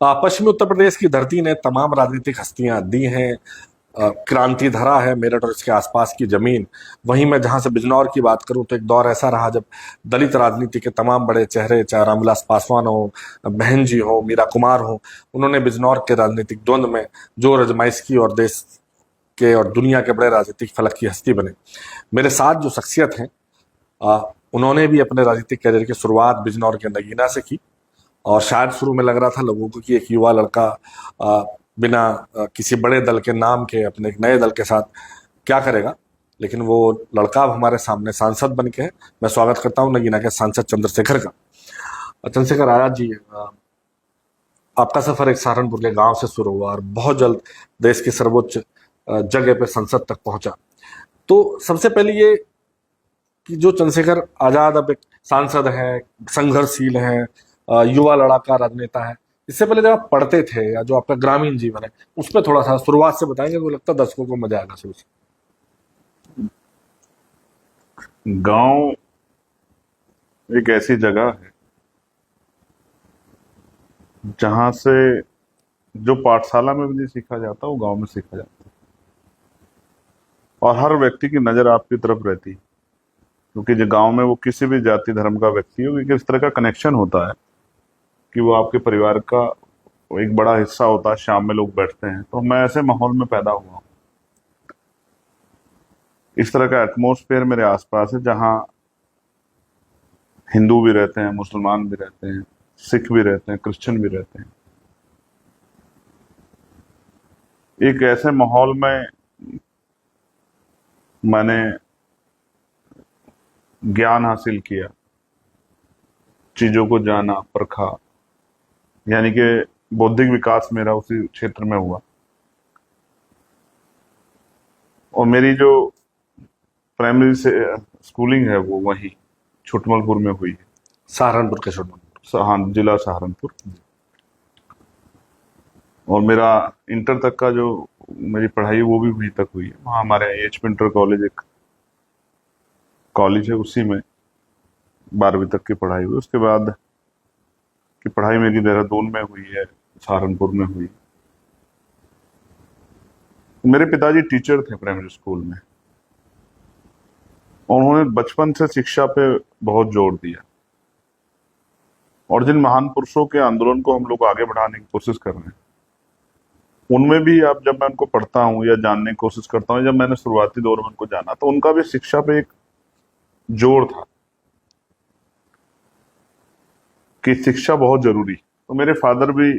पश्चिमी उत्तर प्रदेश की धरती ने तमाम राजनीतिक हस्तियां दी हैं। क्रांति धरा है मेरठ और इसके आसपास की जमीन। वहीं मैं जहां से बिजनौर की बात करूं तो एक दौर ऐसा रहा जब दलित राजनीति के तमाम बड़े चेहरे, चाहे रामविलास पासवान हो, बहन जी हो, मीरा कुमार हो, उन्होंने बिजनौर के राजनीतिक द्वंद में जो आजमाइश की और देश के और दुनिया के बड़े राजनीतिक फलक की हस्ती बने। मेरे साथ जो शख्सियत हैं, उन्होंने भी अपने राजनीतिक करियर की शुरुआत बिजनौर के नगीना से की। और शायद शुरू में लग रहा था लोगों को कि एक युवा लड़का बिना किसी बड़े दल के नाम के अपने एक नए दल के साथ क्या करेगा, लेकिन वो लड़का अब हमारे सामने सांसद बन के है। मैं स्वागत करता हूं नगीना के सांसद चंद्रशेखर का। चंद्रशेखर आजाद जी, आपका सफर एक सहारनपुर के गांव से शुरू हुआ और बहुत जल्द देश की सर्वोच्च जगह पे संसद तक पहुंचा। तो सबसे पहले ये कि जो चंद्रशेखर आजाद अब एक सांसद है, संघर्षशील है, युवा लड़ाका राजनेता है, इससे पहले जब आप पढ़ते थे या जो आपका ग्रामीण जीवन है उस पर थोड़ा सा शुरुआत से बताएंगे तो लगता है दर्शकों को मजा आएगा शुरू से। गांव एक ऐसी जगह है जहां से जो पाठशाला में भी नहीं सीखा जाता वो गांव में सीखा जाता है। और हर व्यक्ति की नजर आपकी तरफ रहती है, क्योंकि जो गांव में वो किसी भी जाति धर्म का व्यक्ति हो, क्योंकि इस तरह का कनेक्शन होता है कि वो आपके परिवार का एक बड़ा हिस्सा होता है। शाम में लोग बैठते हैं, तो मैं ऐसे माहौल में पैदा हुआ हूँ। इस तरह का एटमॉस्फेयर मेरे आसपास है जहाँ हिंदू भी रहते हैं, मुसलमान भी रहते हैं, सिख भी रहते हैं, क्रिश्चियन भी रहते हैं। एक ऐसे माहौल में मैंने ज्ञान हासिल किया, चीजों को जाना, परखा, यानी कि बौद्धिक विकास मेरा उसी क्षेत्र में हुआ। और मेरी जो प्राइमरी से स्कूलिंग है वो वहीं छुटमलपुर में हुई है। सहारनपुर के छुटमलपुर, हाँ, जिला सहारनपुर। और मेरा इंटर तक का जो मेरी पढ़ाई वो भी वहीं तक हुई है। वहाँ हमारे एच इंटर कॉलेज एक कॉलेज है, उसी में 12वीं तक की पढ़ाई हुई। उसके बाद की पढ़ाई मेरी देहरादून में हुई है, सहारनपुर में हुई। मेरे पिताजी टीचर थे प्राइमरी स्कूल में, और उन्होंने बचपन से शिक्षा पे बहुत जोर दिया। और जिन महान पुरुषों के आंदोलन को हम लोग आगे बढ़ाने की कोशिश कर रहे हैं, उनमें भी अब जब मैं उनको पढ़ता हूँ या जानने की कोशिश करता हूँ, जब मैंने शुरुआती दौर में उनको जाना तो उनका भी शिक्षा पे एक जोर था कि शिक्षा बहुत जरूरी। तो मेरे फादर भी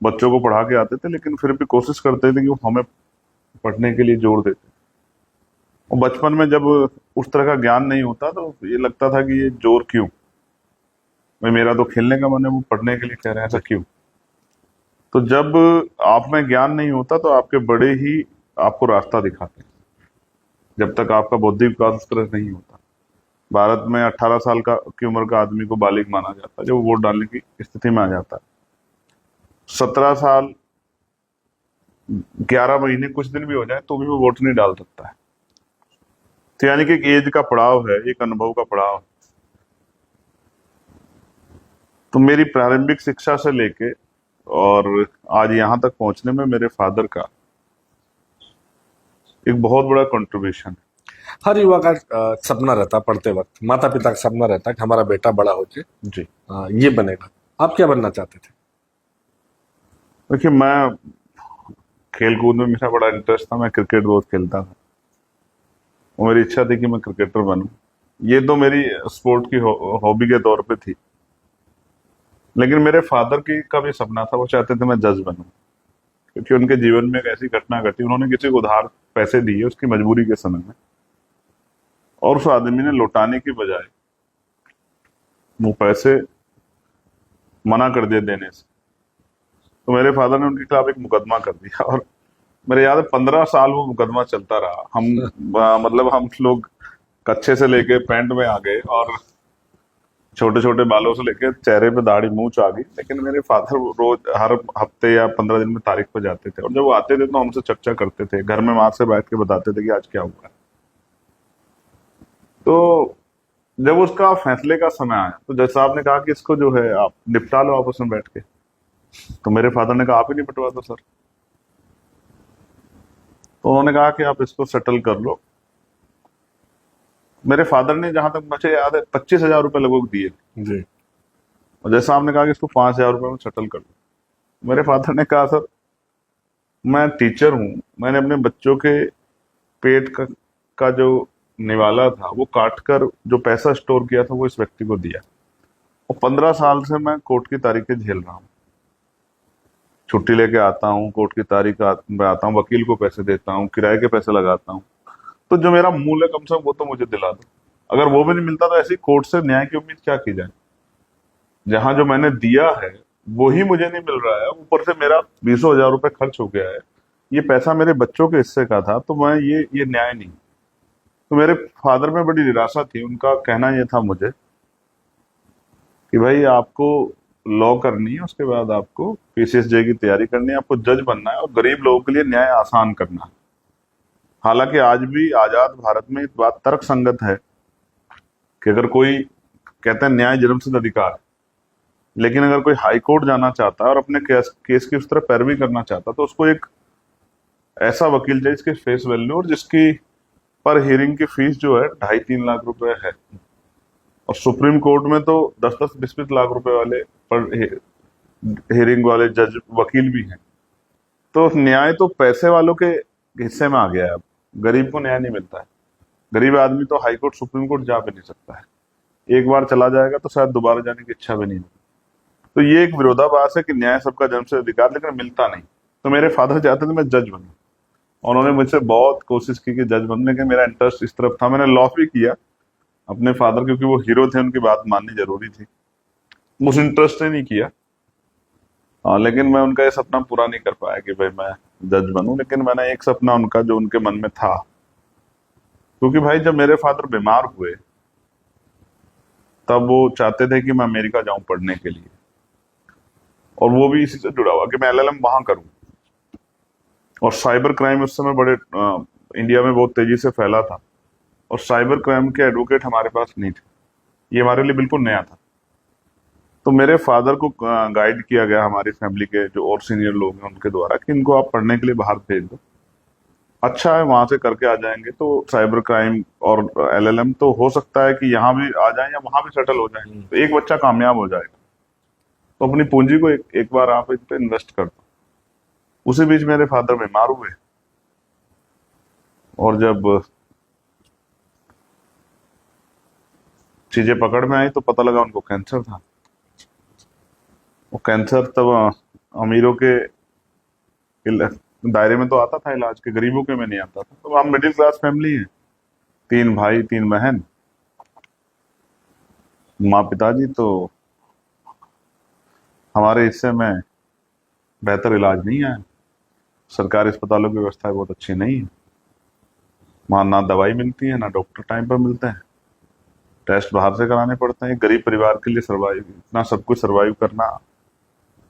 बच्चों को पढ़ा के आते थे, लेकिन फिर भी कोशिश करते थे कि वो हमें पढ़ने के लिए जोर देते। और बचपन में जब उस तरह का ज्ञान नहीं होता तो ये लगता था कि ये जोर क्यों, भाई मेरा तो खेलने का मन है, वो पढ़ने के लिए कह रहे हैं, ऐसा क्यों। तो जब आप में ज्ञान नहीं होता तो आपके बड़े ही आपको रास्ता दिखाते हैं, जब तक आपका बौद्धिक विकास उस तरह नहीं होता। भारत में 18 साल की उम्र का आदमी को बालिग माना जाता है जब वो वोट डालने की स्थिति में आ जाता है। 17 साल 11 महीने कुछ दिन भी हो जाए तो भी वो वोट नहीं डाल सकता है। तो यानी कि एक एज का पड़ाव है, एक अनुभव का पड़ाव है। तो मेरी प्रारंभिक शिक्षा से लेके और आज यहाँ तक पहुंचने में मेरे फादर का एक बहुत बड़ा कंट्रीब्यूशन है। हर युवा का सपना रहता पढ़ते वक्त, माता पिता का सपना रहता कि हमारा बेटा बड़ा होके जी ये बनेगा। आप क्या बनना चाहते थे? देखिए, मैं खेल कूद में मेरा बड़ा इंटरेस्ट था। मैं क्रिकेट बहुत खेलता था और मेरी इच्छा थी कि मैं क्रिकेटर बनूं। ये तो मेरी स्पोर्ट की हॉबी के तौर पे थी, लेकिन मेरे फादर की का भी सपना था, वो चाहते थे मैं जज बनूं, क्योंकि उनके जीवन में एक ऐसी घटना घटी। उन्होंने किसी को उधार पैसे दिए उसकी मजबूरी के समय में, और उस आदमी ने लौटाने की बजाय वो पैसे मना कर दिए देने से। तो मेरे फादर ने उनके खिलाफ एक मुकदमा कर दिया, और मेरे याद है 15 साल वो मुकदमा चलता रहा। हम मतलब हम लोग कच्छे से लेके पैंट में आ गए और छोटे छोटे बालों से लेके चेहरे पे दाढ़ी मूंछ आ गई, लेकिन मेरे फादर रोज हर हफ्ते या 15 दिन में तारीख पर जाते थे, और जब वो आते थे तो हमसे चर्चा करते थे, घर में माँ से बैठ के बताते थे कि आज क्या हुआ है। तो जब उसका फैसले का समय आया तो जैसा आपने कहा कि इसको जो है आप निपटा लो आपस में बैठ के, तो मेरे फादर ने कहा आप ही नहीं पटवा दो सर। तो उन्होंने कहा कि आप इसको सेटल कर लो। मेरे फादर ने, जहां तक मुझे याद है, 25,000 रुपए लगभग दिए। जी। और जैसा आपने कहा कि इसको 5,000 रुपए में सेटल कर लो, मेरे फादर ने कहा सर मैं टीचर हूं, मैंने अपने बच्चों के पेट का जो निवाला था वो काट कर जो पैसा स्टोर किया था वो इस व्यक्ति को दिया। और 15 साल से मैं कोर्ट की तारीखें झेल रहा हूँ, छुट्टी लेके आता हूँ, कोर्ट की तारीख में आता हूँ, वकील को पैसे देता हूँ, किराए के पैसे लगाता हूँ। तो जो मेरा मूल है कम से कम वो तो मुझे दिला दो। अगर वो भी नहीं मिलता तो ऐसी कोर्ट से न्याय की उम्मीद क्या की जाए, जहां जो मैंने दिया है वो ही मुझे नहीं मिल रहा है, ऊपर से मेरा 20,000 रुपए खर्च हो गया है, ये पैसा मेरे बच्चों के हिस्से का था। तो मैं ये न्याय नहीं। तो मेरे फादर में बड़ी निराशा थी। उनका कहना यह था मुझे कि भाई आपको लॉ करनी है, उसके बाद आपको पीसीएसजे की तैयारी करनी है, आपको जज बनना है और गरीब लोगों के लिए न्याय आसान करना है। हालांकि आज भी आजाद भारत में एक बात तर्क संगत है कि अगर कोई, कहते हैं न्याय जन्मसिद्ध अधिकार है, लेकिन अगर कोई हाई कोर्ट जाना चाहता है और अपने केस की उस तरह पैरवी करना चाहता है तो उसको एक ऐसा वकील चाहिए जिसके फेस वैल्यू और जिसकी पर हियरिंग की फीस जो है 2.5-3 लाख रुपए है। और सुप्रीम कोर्ट में तो 10-10, 20-20 लाख रुपए वाले पर हियरिंग वाले जज वकील भी हैं। तो न्याय तो पैसे वालों के हिस्से में आ गया है। अब गरीब को न्याय नहीं मिलता है। गरीब आदमी तो हाई कोर्ट, सुप्रीम कोर्ट जा भी नहीं सकता है। एक बार चला जाएगा तो शायद दोबारा जाने की इच्छा भी नहीं होगी। तो ये एक विरोधाभास है कि न्याय सबका जन्मसिद्ध अधिकार, लेकिन मिलता नहीं। तो मेरे फादर चाहते थे मैं जज बनूं, उन्होंने मुझसे बहुत कोशिश की कि जज बनने के, मेरा इंटरेस्ट इस तरफ था। मैंने लॉ भी किया अपने फादर, क्योंकि वो हीरो थे, उनकी बात माननी जरूरी थी, मुझे इंटरेस्ट ही नहीं किया। लेकिन मैं उनका ये सपना पूरा नहीं कर पाया कि भाई मैं जज बनूं। लेकिन मैंने एक सपना उनका जो उनके मन में था, क्योंकि भाई जब मेरे फादर बीमार हुए तब वो चाहते थे कि मैं अमेरिका जाऊं पढ़ने के लिए, और वो भी इसी से जुड़ा हुआ कि मैं एलएलएम वहां करूं। और साइबर क्राइम उस समय बड़े इंडिया में बहुत तेजी से फैला था, और साइबर क्राइम के एडवोकेट हमारे पास नहीं थे। ये हमारे लिए बिल्कुल नया था। तो मेरे फादर को गाइड किया गया हमारी फैमिली के जो और सीनियर लोग हैं उनके द्वारा कि इनको आप पढ़ने के लिए बाहर भेज दो, अच्छा है वहां से करके आ जाएंगे तो साइबर क्राइम और एलएलएम तो हो सकता है कि यहाँ भी आ जाए या वहां भी सेटल हो जाए, तो एक बच्चा कामयाब हो जाएगा। तो अपनी पूंजी को एक बार आप इस पे इन्वेस्ट कर दो। उसी बीच मेरे फादर बीमार हुए, और जब चीजें पकड़ में आई तो पता लगा उनको कैंसर था। वो कैंसर तब अमीरों के दायरे में तो आता था इलाज के, गरीबों के में नहीं आता था। तो हम मिडिल क्लास फैमिली है, 3 भाई 3 बहन, माँ पिताजी, तो हमारे हिस्से में बेहतर इलाज नहीं है। सरकारी अस्पतालों की व्यवस्था बहुत अच्छी नहीं है, वहां ना दवाई मिलती है ना डॉक्टर टाइम पर मिलते हैं, टेस्ट बाहर से कराने पड़ते हैं। गरीब परिवार के लिए सर्वाइव, इतना सब कुछ सर्वाइव करना,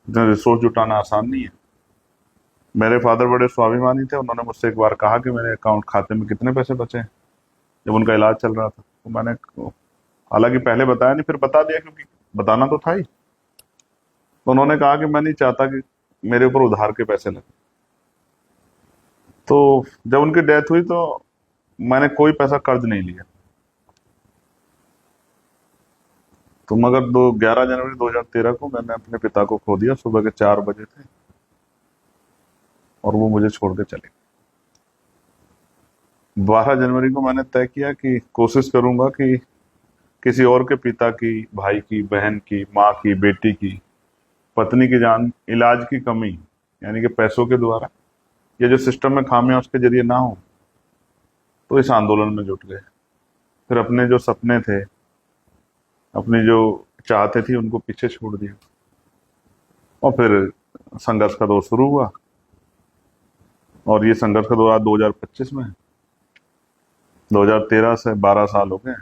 इतना रिसोर्स जुटाना आसान नहीं है। मेरे फादर बड़े स्वाभिमानी थे। उन्होंने मुझसे एक बार कहा कि मेरे अकाउंट खाते में कितने पैसे बचे हैं, जब उनका इलाज चल रहा था। तो मैंने हालांकि पहले बताया नहीं, फिर बता दिया क्योंकि बताना तो था ही। तो उन्होंने कहा कि मैं नहीं चाहता कि मेरे ऊपर उधार के पैसे लगे। तो जब उनकी डेथ हुई तो मैंने कोई पैसा कर्ज नहीं लिया। तो मगर 11 जनवरी 2013 को मैंने अपने पिता को खो दिया। सुबह के 4 बजे थे और वो मुझे छोड़ के चले। 12 जनवरी को मैंने तय किया कि कोशिश करूंगा कि किसी और के पिता की, भाई की, बहन की, माँ की, बेटी की, पत्नी की जान इलाज की कमी, यानी कि पैसों के द्वारा या जो सिस्टम में खामियां उसके जरिए ना हो। तो इस आंदोलन में जुट गए। फिर अपने जो सपने थे, अपनी जो चाहते थी, उनको पीछे छोड़ दिया, और फिर संघर्ष का दौर शुरू हुआ। और ये संघर्ष का दौर आज 2025 में है। 2013 से 12 साल हो गए,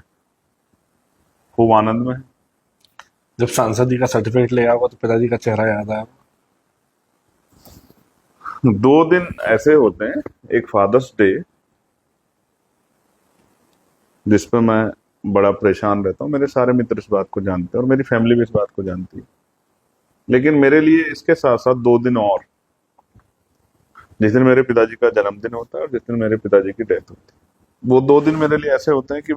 खूब आनंद में है। जब सांसद का सर्टिफिकेट ले आओगे तो पिताजी का चेहरा याद आया? 2 दिन ऐसे होते हैं, एक फादर्स डे जिसपे मैं बड़ा परेशान रहता हूँ। मेरे सारे मित्र इस बात को जानते हैं और मेरी फैमिली भी इस बात को जानती है लेकिन मेरे लिए इसके साथ साथ 2 दिन और, जिस दिन मेरे पिताजी का जन्मदिन होता है और जिस दिन मेरे पिताजी की डेथ होती है, वो 2 दिन मेरे लिए ऐसे होते हैं कि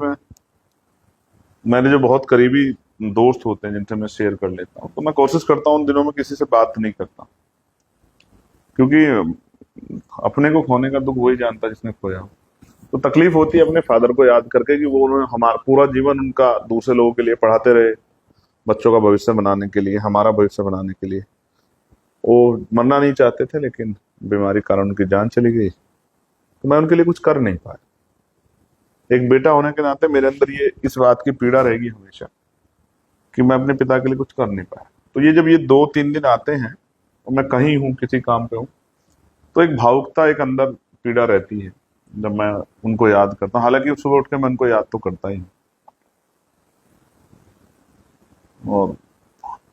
मेरे जो बहुत करीबी दोस्त होते हैं जिनसे मैं शेयर कर लेता हूँ, तो मैं कोशिश करता हूँ उन दिनों में किसी से बात नहीं करता, क्योंकि अपने को खोने का दुख वही जानता है जिसने खोया हो। तो तकलीफ होती है अपने फादर को याद करके कि वो उन्होंने हमारा पूरा जीवन उनका दूसरे लोगों के लिए पढ़ाते रहे, बच्चों का भविष्य बनाने के लिए, हमारा भविष्य बनाने के लिए। वो मरना नहीं चाहते थे, लेकिन बीमारी कारण उनकी जान चली गई, तो मैं उनके लिए कुछ कर नहीं पाया। एक बेटा होने के नाते मेरे अंदर ये इस बात की पीड़ा रहेगी हमेशा कि मैं अपने पिता के लिए कुछ कर नहीं पाया। तो ये जब ये 2-3 दिन आते हैं और मैं कहीं हूँ, किसी काम पे हूँ, तो एक भावुकता, एक अंदर पीड़ा रहती है जब मैं उनको याद करता हूँ। हालांकि सुबह उठ के मैं उनको याद तो करता ही हूँ, और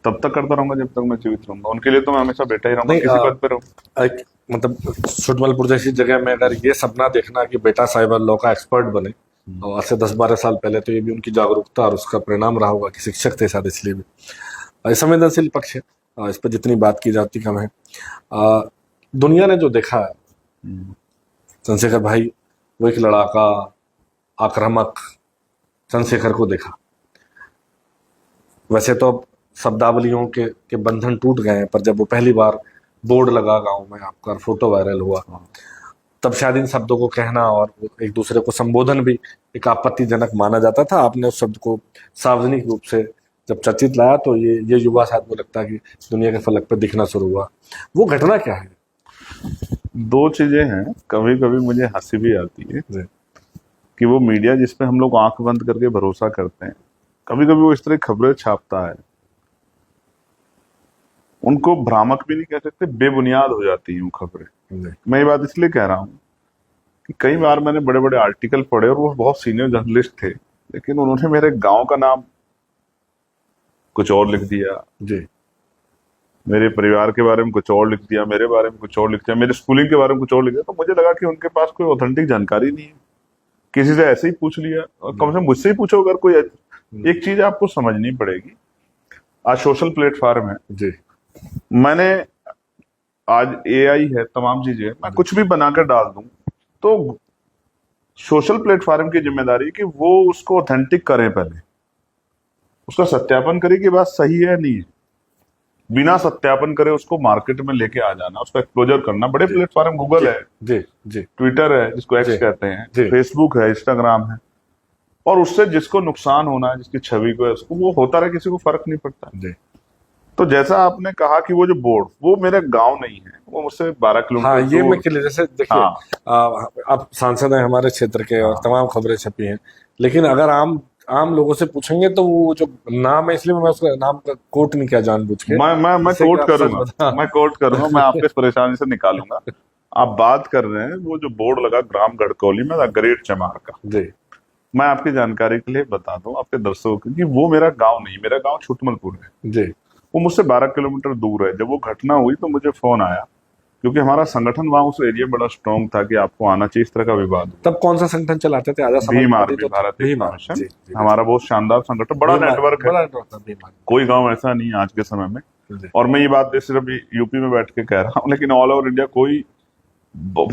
तब तक करता रहूंगा जब तक मैं जीवित रहूंगा। उनके लिए तो मैं हमेशा बेटा ही रहूंगा, नहीं, किसी पद पे रहूं। एक मतलब सुटमलपुर जैसी जगह में अगर ये सपना देखना कि बेटा साइबर लॉ का एक्सपर्ट बने, और आज से 10-12 साल पहले, तो ये भी उनकी जागरूकता और उसका परिणाम रहा होगा कि शिक्षक थे शायद, इसलिए भी संवेदनशील पक्ष है। इस पर जितनी बात की जाती कम है। दुनिया ने जो देखा है, चंद्रशेखर भाई वो एक लड़ाका, आक्रामक चंद्रशेखर को देखा। वैसे तो अब शब्दावलियों के बंधन टूट गए हैं, पर जब वो पहली बार बोर्ड लगा गांव में, आपका फोटो वायरल हुआ, तब शायद इन शब्दों को कहना और एक दूसरे को संबोधन भी एक आपत्तिजनक माना जाता था। आपने उस शब्द को सार्वजनिक रूप से जब चर्चित लाया, तो ये युवा शायद मुझे लगता है कि दुनिया के फलक पर दिखना शुरू हुआ। वो घटना क्या है? 2 चीजें हैं। कभी कभी मुझे हंसी भी आती है जी। कि वो मीडिया जिसपे हम लोग आंख बंद करके भरोसा करते हैं, कभी कभी वो इस तरह खबरें छापता है, उनको भ्रामक भी नहीं कह सकते, बेबुनियाद हो जाती हैं वो खबरें। मैं ये बात इसलिए कह रहा हूँ कि कई बार मैंने बड़े बड़े आर्टिकल पढ़े और वो बहुत सीनियर जर्नलिस्ट थे, लेकिन उन्होंने मेरे गांव का नाम कुछ और लिख दिया, जी। मेरे परिवार के बारे में कुछ और लिख दिया, मेरे बारे में कुछ और लिख दिया, मेरे स्कूलिंग के बारे में कुछ और लिख दिया। तो मुझे लगा कि उनके पास कोई ऑथेंटिक जानकारी नहीं है, किसी से ऐसे ही पूछ लिया। और कम से कम मुझसे ही पूछो अगर कोई। एक चीज आपको समझनी पड़ेगी, आज सोशल प्लेटफॉर्म है जी। मैंने आज एआई है, तमाम चीजें, मैं कुछ भी बनाकर डाल दूं, तो सोशल प्लेटफॉर्म की जिम्मेदारी है कि वो उसको ऑथेंटिक करें, पहले उसका सत्यापन करें कि बात सही है नहीं है। बिना सत्यापन करे उसको मार्केट में लेके आ जाना, उसका एक्सप्लोजर करना। बड़े प्लेटफॉर्म गूगल है, जी। जी। ट्विटर है जिसको एक्स जी। कहते हैं, जी। फेसबुक है, इंस्टाग्राम है, और उससे जिसको नुकसान होना है, जिसकी छवि को है, उसको वो होता रहे, किसी को फर्क नहीं पड़ता। जी। तो जैसा आपने कहा कि वो जो बोर्ड, वो मेरे गांव नहीं है, वो मुझसे 12 किलोमीटर हाँ, ये दूर। मैं क्लियर, जैसे देखिए, हाँ। आप सांसद हैं हमारे क्षेत्र के और हाँ। तमाम खबरें छपी हैं, लेकिन अगर आम लोगों से पूछेंगे तो वो जो नाम है, इसलिए मैं उसका नाम का कोट नहीं किया जानबूझ के, मैं जिससे कोट कि आप सच करूंगा, मैं कोट करूंगा, मैं आपके इस परेशानी से निकालूंगा। आप बात कर रहे हैं वो जो बोर्ड लगा ग्राम गड़कौली में, द ग्रेट चमार का। जी। मैं आपकी जानकारी के लिए बता दूं आपके दर्शकों को कि वो मेरा गांव नहीं, मेरा गांव छुटमलपुर है, जी। वो मुझसे 12 किलोमीटर दूर है। जब वो घटना हुई तो मुझे फोन आया, क्योंकि हमारा संगठन वहां उस एरिया बड़ा स्ट्रांग था कि आपको आना चाहिए, इस तरह का विवाद हुआ। तब कौन सा संगठन चलाते थे? आजाद भीम समाजवादी आर्मी, तो भारत भीम एकता आर्मी। मिशन, जी। जी। हमारा बहुत शानदार संगठन, बड़ा नेटवर्क है, बड़ा नेटवर्क था भीम आर्मी। कोई गांव ऐसा नहीं है आज के समय में। जी। और मैं ये बात सिर्फ यूपी में बैठ के कह रहा हूँ, लेकिन ऑल ओवर इंडिया कोई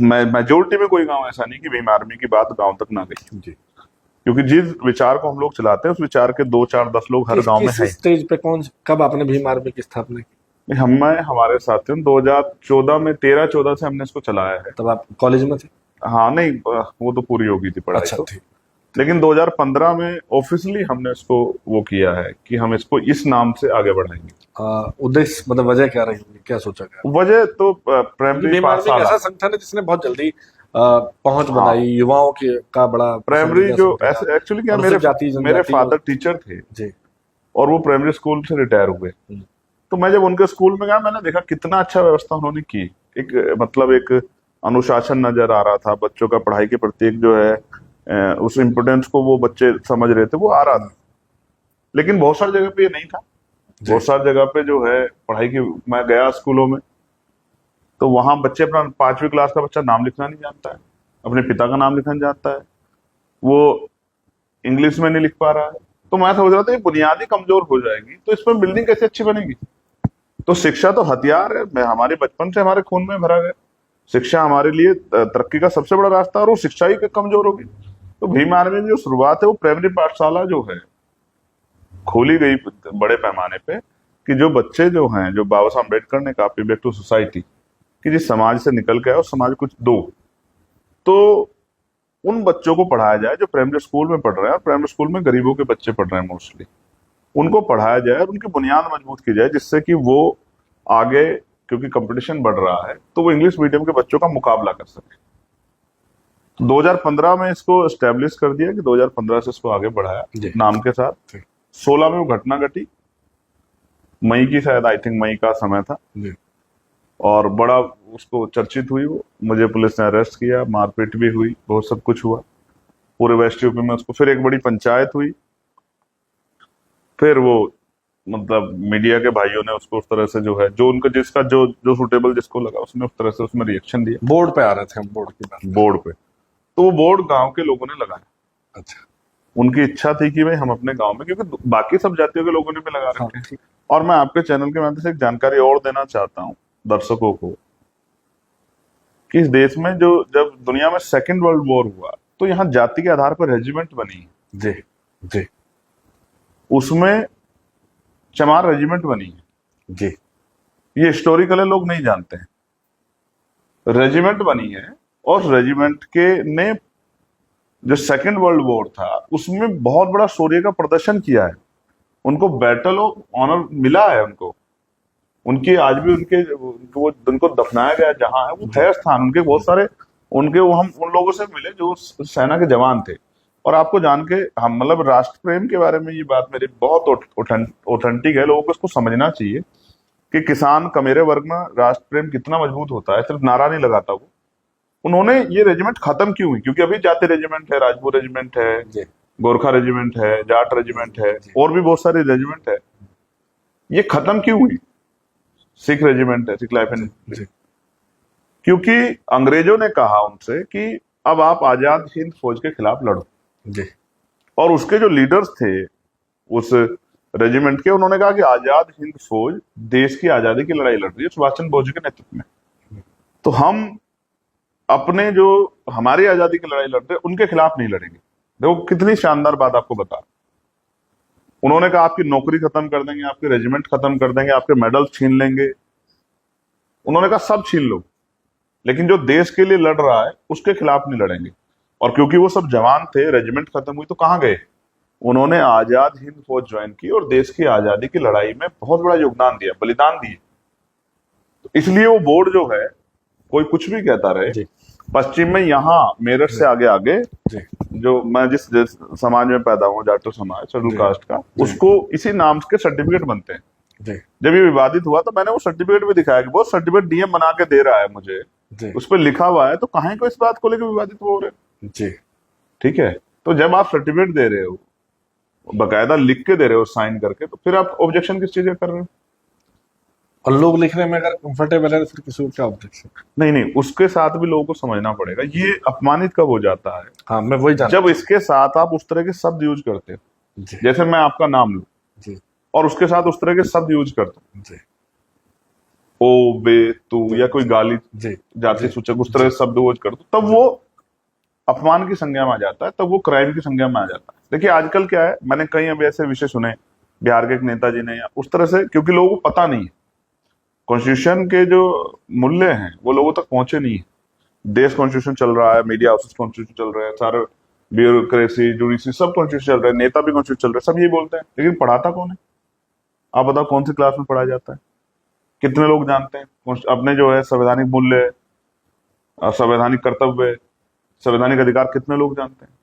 मेजोरिटी में कोई गांव ऐसा नहीं कि भीम आर्मी की बात गांव तक ना गई। जी। क्योंकि जिस विचार को हम लोग चलाते हैं, उस विचार के 2, 4, 10 लोग हर गांव में किस है। स्टेज पे कब आपने भीम आर्मी की स्थापना की? हमारे साथियों 2014 में, 13-14 से हमने इसको चलाया है। तब आप कॉलेज में थे? हाँ, नहीं, वो तो पूरी हो गई थी पढ़ाई। अच्छा, तो ठीक। लेकिन 2015 में ऑफिशियली हमने इसको वो किया है कि हम इसको इस नाम से आगे बढ़ाएंगे। उद्देश्य, मतलब वजह क्या रही होगी, क्या सोचा गया? वजह तो प्राइमरी भीम आर्मी एक ऐसा संगठन है जिसने बहुत जल्दी पहुंच बनाई, युवाओं की का बड़ा प्राइमरी जो एक्चुअली क्या, मेरे फादर टीचर थे जी, और वो प्राइमरी स्कूल से रिटायर हुए। तो मैं जब उनके स्कूल में गया, मैंने देखा कितना अच्छा व्यवस्था उन्होंने की। एक अनुशासन नजर आ रहा था, बच्चों का पढ़ाई के प्रति एक जो है उस इम्पोर्टेंस को वो बच्चे समझ रहे थे, वो आ रहा था। लेकिन बहुत सारी जगह पे ये नहीं था। बहुत सारी जगह पे जो है पढ़ाई की, मैं गया स्कूलों में तो वहां बच्चे अपना 5वीं क्लास का बच्चा नाम लिखना नहीं जानता है, अपने पिता का नाम लिखना नहीं जानता है, वो इंग्लिश में नहीं लिख पा रहा है। तो मैं समझ रहा था ये बुनियादी कमजोर हो जाएगी, तो इसमें बिल्डिंग कैसे अच्छी बनेगी। तो शिक्षा तो हथियार है, मैं हमारे बचपन से हमारे खून में भरा गया। शिक्षा हमारे लिए तरक्की का सबसे बड़ा रास्ता है, और वो शिक्षा ही कमजोर होगी तो भीम आर्मी में जो शुरुआत है वो प्राइमरी पाठशाला जो है खोली गई बड़े पैमाने पे, कि जो बच्चे जो हैं, जो बाबा साहब अम्बेडकर ने कहा पे बैक टू सोसाइटी, कि जिस समाज से निकल के आए और समाज कुछ दो, तो उन बच्चों को पढ़ाया जाए जो प्राइमरी स्कूल में पढ़ रहे हैं, और प्राइमरी स्कूल में गरीबों के बच्चे पढ़ रहे हैं मोस्टली, उनको पढ़ाया जाए और उनकी बुनियाद मजबूत की जाए, जिससे कि वो आगे, क्योंकि कंपटीशन बढ़ रहा है, तो वो इंग्लिश मीडियम के बच्चों का मुकाबला कर सके। तो 2015 में इसको एस्टेब्लिश कर दिया, कि 2015 से इसको आगे बढ़ाया नाम के साथ। 16 में वो घटना घटी, मई की, शायद आई थिंक मई का समय था, और बड़ा उसको चर्चित हुई वो, मुझे पुलिस ने अरेस्ट किया, मारपीट भी हुई, बहुत सब कुछ हुआ पूरे वेस्ट यूपी में उसको। फिर एक बड़ी पंचायत हुई, फिर वो मतलब मीडिया के भाइयों ने उसको उस तरह से जो है, जो उनका जिसका जो जो सुटेबल जिसको लगा, उसने उस तरह से उसमें रिएक्शन दिया। बोर्ड पे आ रहे थे हम, बोर्ड की बात, बोर्ड पे, तो वो बोर्ड गांव के लोगों ने लगाया। अच्छा, उनकी इच्छा थी कि भाई हम अपने गांव में, क्योंकि बाकी सब जातियों के लोगों ने भी लगा रखे हैं। और मैं आपके चैनल के माध्यम से एक जानकारी और देना चाहता हूं दर्शकों को, कि इस देश में जो जब दुनिया में सेकेंड वर्ल्ड वॉर हुआ, तो यहाँ जाति के आधार पर रेजिमेंट बनी है। जी जी उसमें चमार रेजिमेंट बनी है जी। ये हिस्टोरिकल लोग नहीं जानते हैं। रेजिमेंट बनी है, और रेजिमेंट के ने जो सेकेंड वर्ल्ड वॉर था उसमें बहुत बड़ा शौर्य का प्रदर्शन किया है। उनको बैटल ऑफ ऑनर मिला है उनको, उनकी आज भी उनको दफनाया गया जहां है वो है स्थान उनके, बहुत सारे उनके, वो हम उन लोगों से मिले जो सेना के जवान थे। और आपको जान के हम, मतलब राष्ट्र प्रेम के बारे में ये बात मेरी बहुत ऑथेंटिक है, लोगों को इसको समझना चाहिए कि किसान कमेरे वर्ग में राष्ट्र प्रेम कितना मजबूत होता है, सिर्फ नारा नहीं लगाता वो। उन्होंने ये रेजिमेंट खत्म क्यों हुई, क्योंकि अभी जाति रेजिमेंट है, राजपूत रेजिमेंट है, गोरखा रेजिमेंट है, जाट रेजिमेंट है, और भी बहुत सारे रेजिमेंट है। ये खत्म क्यों हुई? सिख रेजिमेंट है, सिख लाइफ एंड, क्योंकि अंग्रेजों ने कहा उनसे कि अब आप आजाद हिंद फौज के खिलाफ लड़ो जी। और उसके जो लीडर्स थे उस रेजिमेंट के, उन्होंने कहा कि आजाद हिंद फौज देश की आजादी की लड़ाई लड़ रही है सुभाष चंद्र बोस जी के नेतृत्व में, तो हम अपने जो हमारी आजादी की लड़ाई लड़ रहे हैं उनके खिलाफ नहीं लड़ेंगे। देखो कितनी शानदार बात आपको बता। उन्होंने कहा आपकी नौकरी खत्म कर देंगे, आपके रेजिमेंट खत्म कर देंगे, आपके मेडल छीन लेंगे। उन्होंने कहा सब छीन लो, लेकिन जो देश के लिए लड़ रहा है उसके खिलाफ नहीं लड़ेंगे। और क्योंकि वो सब जवान थे, रेजिमेंट खत्म हुई, तो कहाँ गए? उन्होंने आजाद हिंद फौज ज्वाइन की और देश की आजादी की लड़ाई में बहुत बड़ा योगदान दिया, बलिदान दिए। तो इसलिए वो बोर्ड जो है, कोई कुछ भी कहता रहे, पश्चिम में यहाँ मेरठ से आगे आगे जो मैं जिस समाज में पैदा हुआ, जाटो समाज, शेड्यूल कास्ट का, उसको इसी नाम के सर्टिफिकेट बनते हैं। जब ये विवादित हुआ तो मैंने वो सर्टिफिकेट भी दिखाया कि बहुत सर्टिफिकेट डीएम बना के दे रहा है मुझे, उस पर लिखा हुआ है, तो कहीं को इस बात को लेकर विवादित हो रहे जी। ठीक है, तो जब आप सर्टिफिकेट दे रहे हो, बकायदा लिख के दे रहे हो साइन करके, तो फिर आप ऑब्जेक्शन किस चीज कर रहे हो? और लोग लिखने में अगर कंफर्टेबल है तो फिर किसी को क्या ऑब्जेक्शन? नहीं, उसके साथ भी लोगों को समझना पड़ेगा। ये अपमानित कब हो जाता है? हाँ, मैं वही जानता जब इसके साथ आप उस तरह के शब्द यूज करते हो, जैसे मैं आपका नाम लूं और उसके साथ उस तरह के शब्द यूज करता हूं, ओ बे तू, या कोई गाली जाति सूचक उस तरह के शब्द यूज कर दो, तब वो अपमान की संज्ञा में आ जाता है, तब वो क्राइम की संज्ञा में आ जाता है। देखिए आजकल क्या है, मैंने कई अभी ऐसे विषय सुने, बिहार के एक नेताजी ने, या उस तरह से, क्योंकि लोगों को पता नहीं है कॉन्स्टिट्यूशन के जो मूल्य हैं वो लोगों तक पहुंचे नहीं है। देश कॉन्स्टिट्यूशन चल रहा है, मीडिया हाउसेस कॉन्स्टिट्यूशन चल रहे हैं, सारे ब्यूरोक्रेसी, जुडिशरी सब कॉन्स्टिट्यूशन चल रहे हैं, नेता भी कॉन्स्टिट्यूशन चल रहे हैं, सब यही बोलते हैं, लेकिन पढ़ाता कौन है? आप बताओ कौन सी क्लास में पढ़ाया जाता है? कितने लोग जानते हैं अपने जो है संवैधानिक मूल्य, संवैधानिक कर्तव्य, संवैधानिक अधिकार, कितने लोग जानते हैं?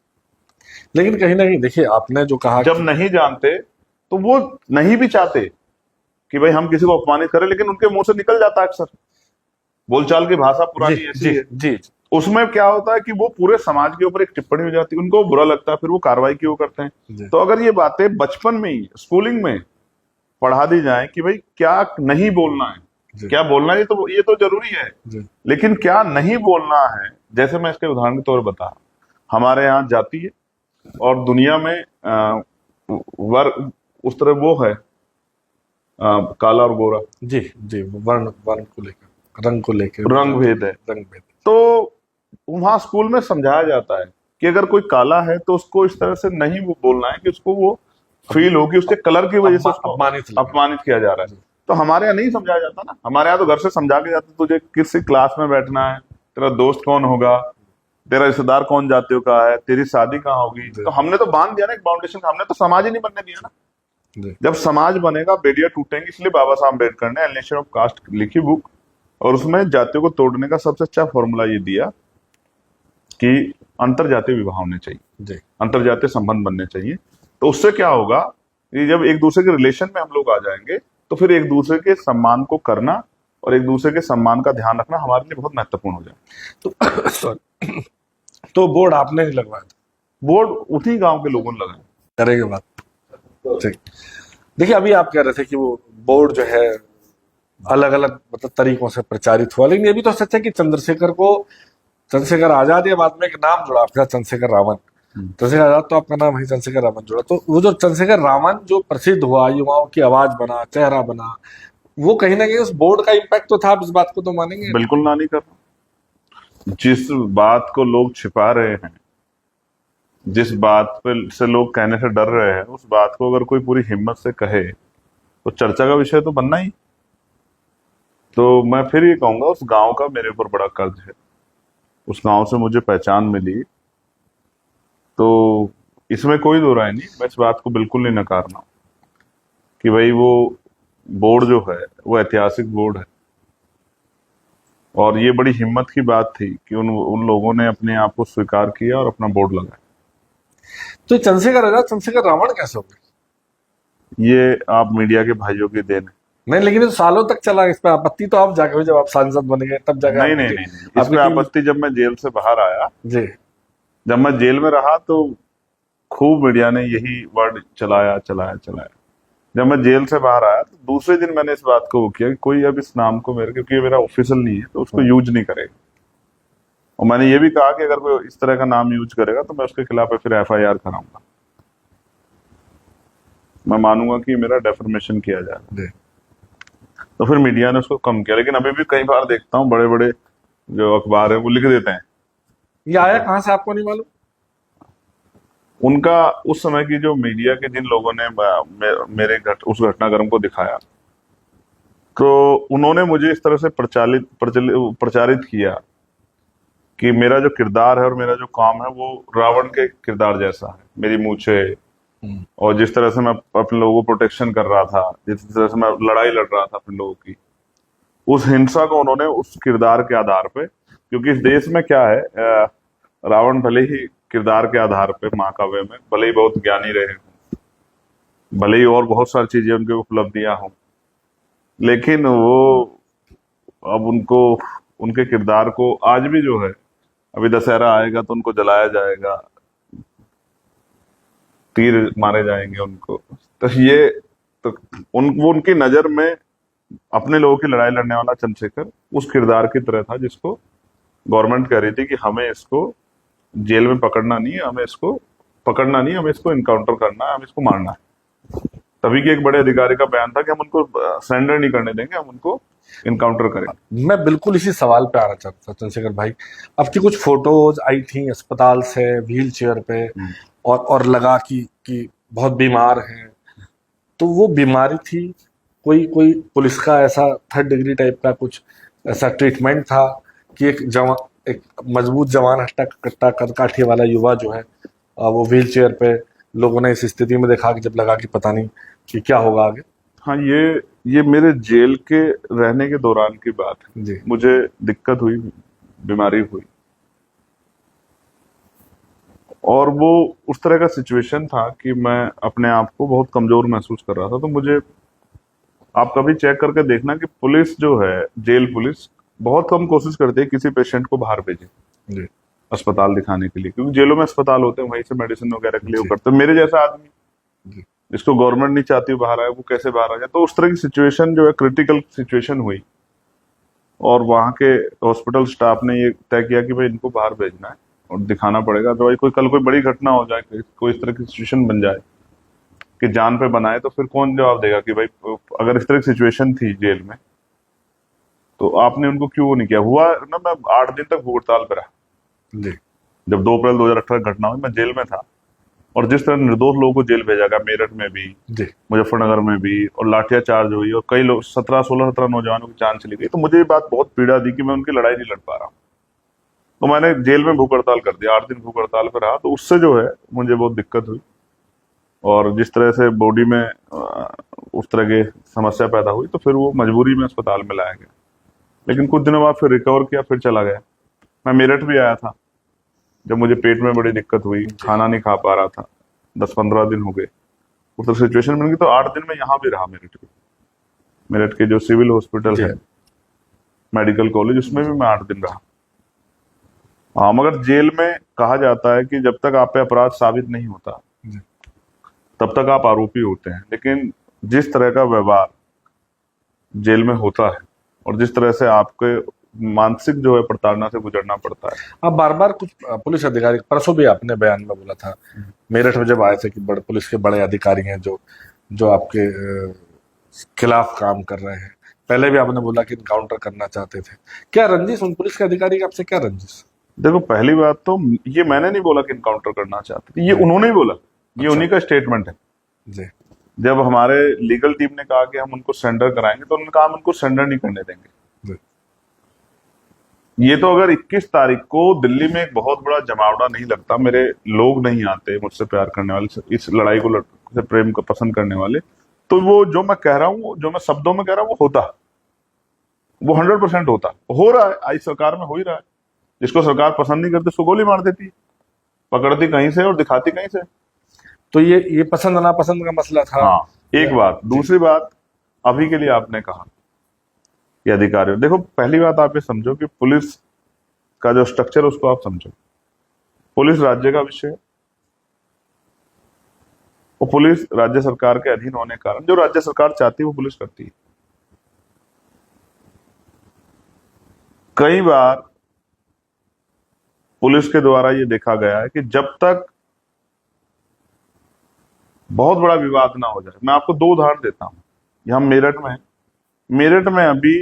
लेकिन कहीं ना कहीं देखिए, आपने जो कहा, जब नहीं जानते तो वो नहीं भी चाहते कि भाई हम किसी को अपमानित करें, लेकिन उनके मुंह से निकल जाता है अक्सर, बोलचाल की भाषा पुरानी ऐसी है जी। उसमें क्या होता है कि वो पूरे समाज के ऊपर एक टिप्पणी हो जाती है, उनको बुरा लगता है, फिर वो कार्रवाई की वो करते हैं। तो अगर ये बातें बचपन में ही स्कूलिंग में पढ़ा दी जाए कि भाई क्या नहीं बोलना है, क्या बोलना है, तो ये तो जरूरी है, लेकिन क्या नहीं बोलना है। जैसे मैं इसके उदाहरण के तौर पर बता, हमारे यहाँ जाति है और दुनिया में वर्ग उस तरह वो है, काला और गोरा, जी जी, वर्ण वर्ण को लेकर, रंग को लेकर, रंग भेद है। रंग भेद। तो वहां स्कूल में समझाया जाता है कि अगर कोई काला है तो उसको इस तरह से नहीं वो बोलना है कि उसको वो फील हो कि उसके कलर की वजह से उसको अपमानित लगे। अपमानित किया जा रहा है। तो हमारे यहाँ नहीं समझाया जाता ना, हमारे यहाँ तो घर से समझा के जाते तुझे किस क्लास में बैठना है, तेरा दोस्त कौन होगा, तेरा रिश्तेदार कौन जातियों का है, तेरी शादी कहाँ होगी। तो हमने तो बांध दिया ना एक बाउंडेशन, हमने तो समाज ही नहीं बनने दिया ना। जी। जब समाज बनेगा बेड़ियां टूटेंगी, इसलिए बाबा साहब अम्बेडकर ने एलिनेशन ऑफ कास्ट लिखी बुक, और उसमें जातियों को तोड़ने का सबसे अच्छा फॉर्मूला ये दिया कि अंतर जातीय विवाह होने चाहिए, जी। अंतर जातीय संबंध बनने चाहिए। तो उससे क्या होगा कि जब एक दूसरे के रिलेशन में हम लोग आ जाएंगे तो फिर एक दूसरे के सम्मान को करना और एक दूसरे के सम्मान का ध्यान रखना हमारे लिए बहुत महत्वपूर्ण हो जाए। तो सॉरी, तो बोर्ड आपने नहीं लगवाया था? बोर्ड उन्हीं गांव के लोगों ने लगाया। करेंगे बात। ठीक। देखिए, अभी आप कह रहे थे कि वो बोर्ड जो है अलग अलग मतलब तरीकों से प्रचारित हुआ, लेकिन ये भी तो सच है कि चंद्रशेखर आजाद या बाद में एक नाम जुड़ा आपका, चंद्रशेखर रावण। चंद्रशेखर आजाद तो आपका नाम है, चंद्रशेखर रावण जुड़ा। तो वो जो चंद्रशेखर रावण जो प्रसिद्ध हुआ, युवाओं की आवाज बना, चेहरा बना, वो कहीं ना कहीं उस बोर्ड का इम्पैक्ट तो था। आप इस बात को तो मानेंगे? बिल्कुल ना नहीं करना। जिस बात को लोग छिपा रहे हैं, जिस बात पे से लोग कहने से डर रहे हैं, उस बात को अगर कोई पूरी हिम्मत से कहे तो चर्चा का विषय तो बनना ही। तो मैं फिर ये कहूंगा, उस गांव का मेरे ऊपर बड़ा कर्ज है, उस गांव से मुझे पहचान मिली, तो इसमें कोई दो राय नहीं। मैं इस बात को बिल्कुल नहीं नकारना कि भाई वो बोर्ड जो है वो ऐतिहासिक बोर्ड है, और ये बड़ी हिम्मत की बात थी कि उन लोगों ने अपने आप को स्वीकार किया और अपना बोर्ड लगाया। तो चंद्रशेखर आजाद चंद्रशेखर रावण कैसे हो गए? ये आप मीडिया के भाइयों की देन है। नहीं, लेकिन ये तो सालों तक चला। इस पे आपत्ति तो आप जाके हुई जब आप सांसद बन गए, तब जाके नहीं नहीं नहीं, नहीं। इसमें आपत्ति जब मैं जेल से बाहर आया, जी, जब मैं जेल में रहा तो खूब मीडिया ने यही वर्ड चलाया चलाया चलाया। जब मैं जेल से बाहर आया तो दूसरे दिन मैंने इस बात को वो किया कि कोई अब इस नाम को मेरे, क्योंकि ये मेरा ऑफिशियल नहीं है, तो उसको यूज नहीं करेगा। और मैंने ये भी कहा कि अगर कोई इस तरह का नाम यूज करेगा तो मैं उसके खिलाफ फिर FIR कराऊंगा, मैं मानूंगा कि मेरा डेफर्मेशन किया जाए। तो फिर मीडिया ने उसको कम किया, लेकिन अभी भी कई बार देखता हूँ बड़े बड़े जो अखबार है वो लिख देते हैं। ये आया कहाँ से आपको नहीं मालूम? उनका उस समय की जो मीडिया के जिन लोगों ने मेरे उस घटनाक्रम को दिखाया, तो उन्होंने मुझे इस तरह से प्रचारित किया कि मेरा जो किरदार है और मेरा जो काम है वो रावण के किरदार जैसा है। मेरी मूछे और जिस तरह से मैं अपने लोगों को प्रोटेक्शन कर रहा था, जिस तरह से मैं लड़ाई लड़ रहा था अपने लोगों की, उस हिंसा को उन्होंने उस किरदार के आधार पे, क्योंकि इस देश में क्या है, रावण भले ही किरदार के आधार पे महाकाव्य में भले ही बहुत ज्ञानी रहे हों, भले ही और बहुत सारी चीजें उनके उपलब्धियां हों, लेकिन वो अब उनको उनके किरदार को आज भी जो है, अभी दशहरा आएगा तो उनको जलाया जाएगा, तीर मारे जाएंगे उनको। तो ये तो वो उनकी नजर में अपने लोगों की लड़ाई लड़ने वाला चंद्रशेखर उस किरदार की तरह था जिसको गवर्नमेंट कह रही थी कि हमें इसको जेल में पकड़ना नहीं है, हमें इसको पकड़ना नहीं, हमें इसको इनकाउंटर करना है, हमें इसको मारना है। तभी के एक बड़े अधिकारी का बयान था कि हम उनको सरेंडर नहीं करने देंगे, हम उनको इनकाउंटर करेंगे। मैं बिल्कुल इसी सवाल पे आना चाहता था चंद्रशेखर भाई। आपकी कुछ फोटोज आई थी अस्पताल से व्हील चेयर पे, और लगा कि बहुत बीमार हैं। तो वो बीमारी थी, कोई कोई पुलिस का ऐसा 3rd डिग्री टाइप का कुछ ऐसा ट्रीटमेंट था कि एक मजबूत जवान हट्टा कट्टा काठी वाला युवा जो है वो व्हील चेयर पे, लोगों ने इस स्थिति में देखा कि जब लगा कि पता नहीं कि क्या होगा आगे। हाँ, ये मेरे जेल के रहने के दौरान की बात है जी। मुझे दिक्कत हुई, बीमारी हुई, और वो उस तरह का सिचुएशन था कि मैं अपने आप को बहुत कमजोर महसूस कर रहा था। तो मुझे, आप कभी चेक करके देखना कि पुलिस जो है, जेल पुलिस बहुत कम कोशिश करती है किसी पेशेंट को बाहर भेजे जी। अस्पताल दिखाने के लिए, क्योंकि जेलों में अस्पताल होते हैं, वहीं से मेडिसिन वगैरह के लिए वो करते हैं। मेरे जैसा आदमी जिसको गवर्नमेंट नहीं चाहती बाहर आए, वो कैसे बाहर आ जाए? तो उस तरह की सिचुएशन जो है, क्रिटिकल सिचुएशन हुई, और वहां के हॉस्पिटल स्टाफ ने ये तय किया कि भाई इनको बाहर भेजना है और दिखाना पड़ेगा, तो भाई कल कोई बड़ी घटना हो जाए, कोई इस तरह की सिचुएशन बन जाए कि जान पे बनाए, तो फिर कौन जवाब देगा कि भाई अगर इस तरह की सिचुएशन थी जेल में तो आपने उनको क्यों वो नहीं किया। हुआ ना, मैं 8 दिन तक भूख हड़ताल पे रहा। जी जब 2 अप्रैल 2018 घटना हुई, मैं जेल में था, और जिस तरह निर्दोष लोगों को जेल भेजा गया, मेरठ में भी, जी मुजफ्फरनगर में भी, और लाठियां चार्ज हुई और कई लोग 17 नौजवानों की जान चली गई, तो मुझे ये बात बहुत पीड़ा दी कि मैं उनकी लड़ाई नहीं लड़ पा रहा हूँ। तो मैंने जेल में भूख हड़ताल कर दिया, 8 दिन भूख हड़ताल पे रहा। तो उससे जो है मुझे बहुत दिक्कत हुई, और जिस तरह से बॉडी में उस तरह की समस्या पैदा हुई, तो फिर वो मजबूरी में अस्पताल में लाया गया। लेकिन कुछ दिनों बाद फिर रिकवर किया, फिर चला गया। मैं मेरठ भी आया था जब मुझे पेट में बड़ी दिक्कत हुई, खाना नहीं खा पा रहा था, 10-15 दिन हो गए, उस तरह सिचुएशन बन गई। तो 8 दिन में यहाँ भी रहा मेरठ में, मेरठ के जो सिविल हॉस्पिटल जी है, मेडिकल कॉलेज, उसमें भी मैं 8 दिन रहा। हाँ, मगर जेल में कहा जाता है कि जब तक आप पे अपराध साबित नहीं होता जी। तब तक आप आरोपी होते हैं। लेकिन जिस तरह का व्यवहार जेल में होता है और जिस तरह से आपके मानसिक जो है प्रताड़ना से गुजरना पड़ता है। अब बार बार कुछ पुलिस अधिकारी, परसों भी आपने बयान में बोला था मेरठ में जब आए थे कि बड़े पुलिस के बड़े अधिकारी हैं जो जो आपके खिलाफ काम कर रहे हैं। पहले भी आपने बोला कि इनकाउंटर करना चाहते थे। क्या रंजिश उन पुलिस के अधिकारी की आपसे, क्या रंजिश? देखो, पहली बात तो ये मैंने नहीं बोला कि इनकाउंटर करना चाहते थे, ये उन्होंने ही बोला, ये अच्छा। उन्हीं का स्टेटमेंट है। जी जब हमारे लीगल टीम ने कहा कि हम उनको सरेंडर कराएंगे, तो उन्होंने कहा हम उनको सरेंडर नहीं करने देंगे। जी ये तो अगर 21 तारीख को दिल्ली में एक बहुत बड़ा जमावड़ा नहीं लगता, मेरे लोग नहीं आते मुझसे प्यार करने वाले, इस लड़ाई को से प्रेम को पसंद करने वाले, तो वो जो मैं कह रहा हूँ, जो मैं शब्दों में कह रहा हूँ, वो होता, वो 100% होता, हो रहा है। आज सरकार में हो ही रहा है। जिसको सरकार पसंद नहीं करती उसको गोली मार देती है, पकड़ती कहीं से और दिखाती कहीं से। तो ये पसंद नापसंद का मसला था। हाँ, एक बात। दूसरी बात, अभी के लिए आपने कहा कि अधिकारियों, देखो पहली बात आप ये समझो कि पुलिस का जो स्ट्रक्चर है उसको आप समझो। पुलिस राज्य का विषय है, वो पुलिस राज्य सरकार के अधीन होने के कारण जो राज्य सरकार चाहती है वो पुलिस करती है। कई बार पुलिस के द्वारा ये देखा गया है कि जब तक बहुत बड़ा विवाद ना हो जाए, मैं आपको 2 उदाहरण देता हूं। यहां मेरठ में अभी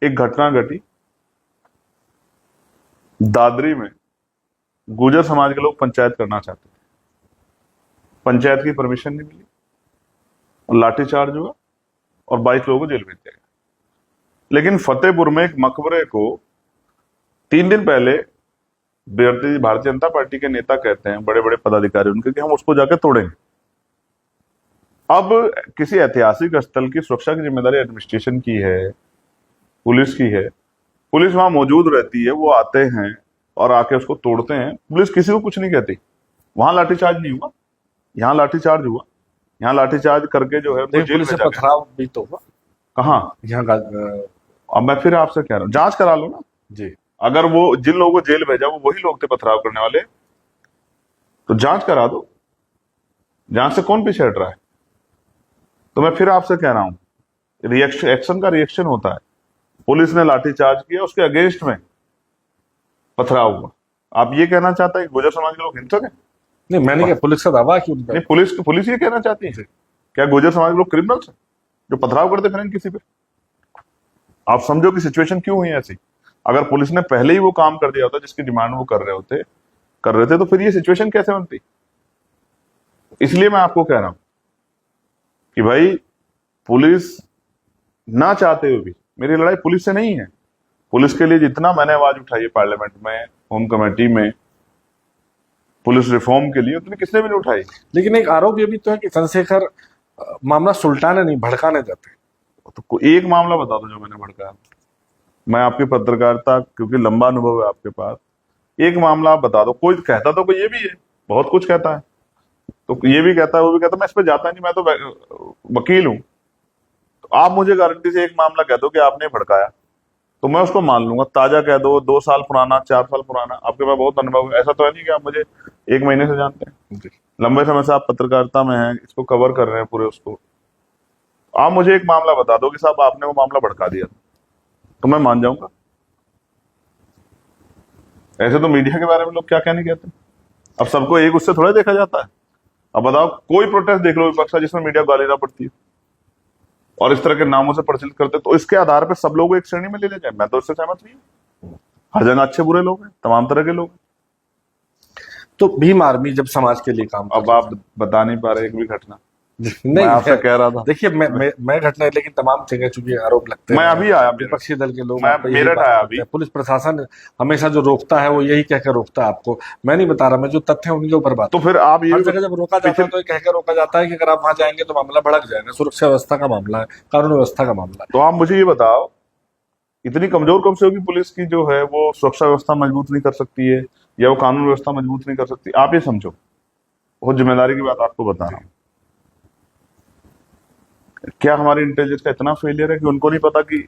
एक घटना घटी, दादरी में गुर्जर समाज के लोग पंचायत करना चाहते थे, पंचायत की परमिशन नहीं मिली और लाठीचार्ज हुआ और 22 लोगों को जेल भेज दिया गया। लेकिन फतेहपुर में एक मकबरे को 3 दिन पहले भारतीय जनता पार्टी के नेता कहते हैं, बड़े बड़े पदाधिकारी उनके, कि हम उसको जाकर तोड़ेंगे। अब किसी ऐतिहासिक स्थल की सुरक्षा की जिम्मेदारी एडमिनिस्ट्रेशन की है, पुलिस की है। पुलिस वहां मौजूद रहती है, वो आते हैं और आके उसको तोड़ते हैं, पुलिस किसी को कुछ नहीं कहती। वहां लाठीचार्ज नहीं हुआ, यहाँ लाठीचार्ज हुआ। यहाँ लाठीचार्ज करके जो है उनको जेल पुलिस से भेजा गया। पथराव भी तो हुआ कहाँ? यहाँ अब मैं फिर आपसे कह रहा हूँ, जांच करा लो ना। जी अगर वो जिन लोगों को जेल भेजा वो वही लोग थे पथराव करने वाले, तो जांच करा दो। जांच से कौन पीछे हट रहा है? तो मैं फिर आपसे कह रहा हूं, रिएक्शन, एक्शन का रिएक्शन होता है। पुलिस ने लाठीचार्ज किया, उसके अगेंस्ट में पथराव हुआ। आप ये कहना चाहते हैं कि गुर्जर समाज के लोग हिंसक हैं? नहीं, मैंने क्या पुलिस का दावा कि उनका नहीं, पुलिस ये कहना चाहती है क्या गुर्जर समाज के लोग क्रिमिनल्स हैं जो पथराव करते फिरेंगे किसी पे? आप समझो कि सिचुएशन क्यों हुई ऐसी। अगर पुलिस ने पहले ही वो काम कर दिया होता जिसकी डिमांड वो कर रहे थे, तो फिर ये सिचुएशन कैसे बनती? इसलिए मैं आपको कह रहा हूं कि भाई, पुलिस ना चाहते हुए भी, मेरी लड़ाई पुलिस से नहीं है। पुलिस के लिए जितना मैंने आवाज उठाई है पार्लियामेंट में, होम कमेटी में, पुलिस रिफॉर्म के लिए, उतनी किसने भी नहीं उठाई। लेकिन एक आरोप ये भी तो है कि चंद्रशेखर मामला सुलटाने नहीं, भड़काने जाते। तो एक मामला बता दो जो मैंने भड़काया। मैं आपकी पत्रकारिता, क्योंकि लंबा अनुभव है आपके पास, एक मामला आप बता दो। कोई कहता तो कोई ये भी है, बहुत कुछ कहता है, तो ये भी कहता है, वो भी कहता है, मैं इस पर जाता नहीं, मैं तो वकील हूं। तो आप मुझे गारंटी से एक मामला कह दो कि आपने भड़काया, तो मैं उसको मान लूंगा। ताजा कह दो, 2 साल पुराना, 4 साल पुराना, आपके पास बहुत अनुभव है। ऐसा तो है नहीं कि आप मुझे 1 महीने से जानते हैं, लंबे समय से आप पत्रकारिता में हैं, इसको कवर कर रहे हैं पूरे उसको। आप मुझे एक मामला बता दो कि साहब आपने वो मामला भड़का दिया, तो मैं मान जाऊंगा। ऐसे तो मीडिया के बारे में लोग क्या कहने कहते हैं। अब सबको एक उससे थोड़ा देखा जाता है। अब बताओ, कोई प्रोटेस्ट देख लो विपक्ष का जिसमें मीडिया गाली ना पड़ती है और इस तरह के नामों से प्रचलित करते, तो इसके आधार पर सब लोग एक श्रेणी में ले जाए, मैं तो इससे सहमत नहीं हूँ। हर जगह अच्छे बुरे लोग हैं, तमाम तरह के लोग हैं। तो भीम आर्मी जब समाज के लिए काम अब आप बता नहीं पा रहे एक भी घटना, नहीं, मैं आपसे कह रहा था। देखिए मैं घटना है, लेकिन तमाम जगह चूंकि आरोप लगते हैं, मैं अभी आया विपक्षी दल के लोग, मैं आप पे यही मेरठ बात आया करते अभी। हैं। पुलिस प्रशासन हमेशा जो रोकता है वो यही कहकर रोकता है आपको, मैं नहीं बता रहा, मैं जो तथ्य है उनके ऊपर बात। तो फिर आप हर जगह जब रोका जाता है तो ये कहकर रोका जाता है कि अगर आप वहां जाएंगे तो मामला भड़क जाएगा, सुरक्षा व्यवस्था का मामला है, कानून व्यवस्था का मामला है। तो आप मुझे ये बताओ, इतनी कमजोर कब से होगी पुलिस की जो है वो सुरक्षा व्यवस्था मजबूत नहीं कर सकती है या वो कानून व्यवस्था मजबूत नहीं कर सकती? आप ये समझो, बहुत जिम्मेदारी की बात आपको बता रहा हूं। क्या हमारी इंटेलिजेंस का इतना फेलियर है कि उनको नहीं पता कि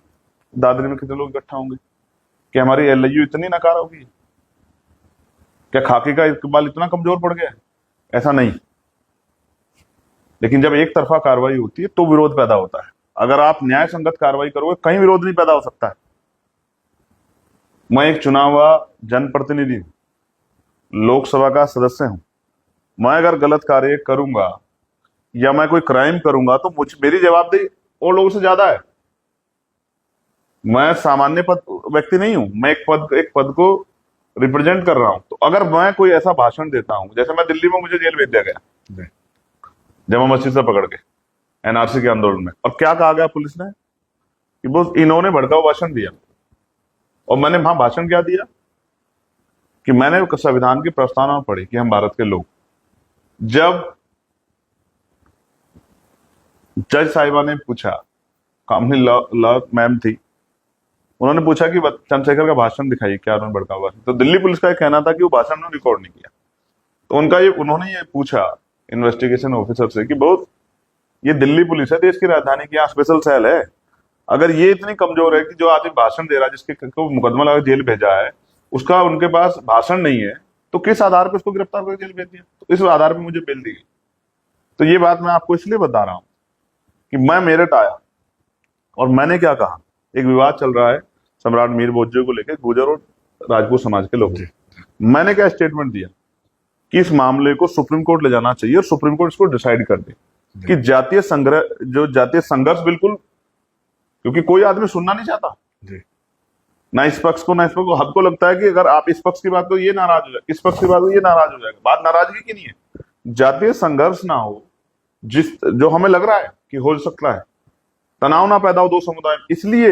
दादरी में कितने लोग इकट्ठा होंगे? क्या हमारी एलआईयू इतनी नकार होगी? क्या खाकी का इकबाल इतना कमजोर पड़ गया है? ऐसा नहीं। लेकिन जब एक तरफा कार्रवाई होती है तो विरोध पैदा होता है। अगर आप न्याय संगत कार्रवाई करोगे कहीं विरोध नहीं पैदा हो सकता है। मैं एक चुना हुआ जनप्रतिनिधि हूं, लोकसभा का सदस्य हूं। मैं अगर गलत कार्य करूंगा या मैं कोई क्राइम करूंगा तो मेरी जवाबदेही और लोगों से ज्यादा है। मैं सामान्य पद व्यक्ति नहीं हूं, मैं एक पद को रिप्रेजेंट कर रहा हूं। तो अगर मैं कोई ऐसा भाषण देता हूं, जैसे मैं दिल्ली में, मुझे जेल भेज दिया गया जमा मस्जिद से पकड़ के एनआरसी के आंदोलन में, और क्या कहा गया पुलिस ने कि वो इन्होंने भड़काऊ भाषण दिया। और मैंने वहां भाषण क्या दिया कि मैंने संविधान की प्रस्तावना पढ़ी कि हम भारत के लोग, जब जज साहिबा ने पूछा, कामनी लॉ मैम थी, उन्होंने पूछा कि चंद्रशेखर का भाषण दिखाइए, क्या उन्होंने भड़काऊ भाषण, तो दिल्ली पुलिस का कहना था कि वो भाषण उन्होंने रिकॉर्ड नहीं किया। तो उन्होंने ये पूछा इन्वेस्टिगेशन ऑफिसर से कि बहुत, ये दिल्ली पुलिस है, देश की राजधानी की, यहाँ स्पेशल सेल है, अगर ये इतनी कमजोर है कि जो आदमी भाषण दे रहा है, जिसके को मुकदमा लगा जेल भेजा है, उसका उनके पास भाषण नहीं है, तो किस आधार पर उसको गिरफ्तार करके जेल भेज दिया? तो इस आधार पर मुझे बेल दी गई। तो ये बात मैं आपको इसलिए बता रहा हूं कि मैं मेरठ आया और मैंने क्या कहा, एक विवाद चल रहा है सम्राट मीर बोझे को लेकर गुर्जर और राजपूत समाज के लोग। मैंने क्या स्टेटमेंट दिया कि इस मामले को सुप्रीम कोर्ट ले जाना चाहिए और सुप्रीम कोर्ट इसको डिसाइड कर दे कि जातीय संघर्ष बिल्कुल, क्योंकि कोई आदमी सुनना नहीं चाहता, ना इस पक्ष को ना इस पक्ष को। हमको लगता है कि अगर आप इस पक्ष की बात करो ये नाराज हो जाएगा, इस पक्ष की बात करो ये नाराज हो जाएगा। बात नाराजगी की नहीं है, जातीय संघर्ष ना हो, जो हमें लग रहा है कि हो सकता है, तनाव ना पैदा हो दो समुदाय में। इसलिए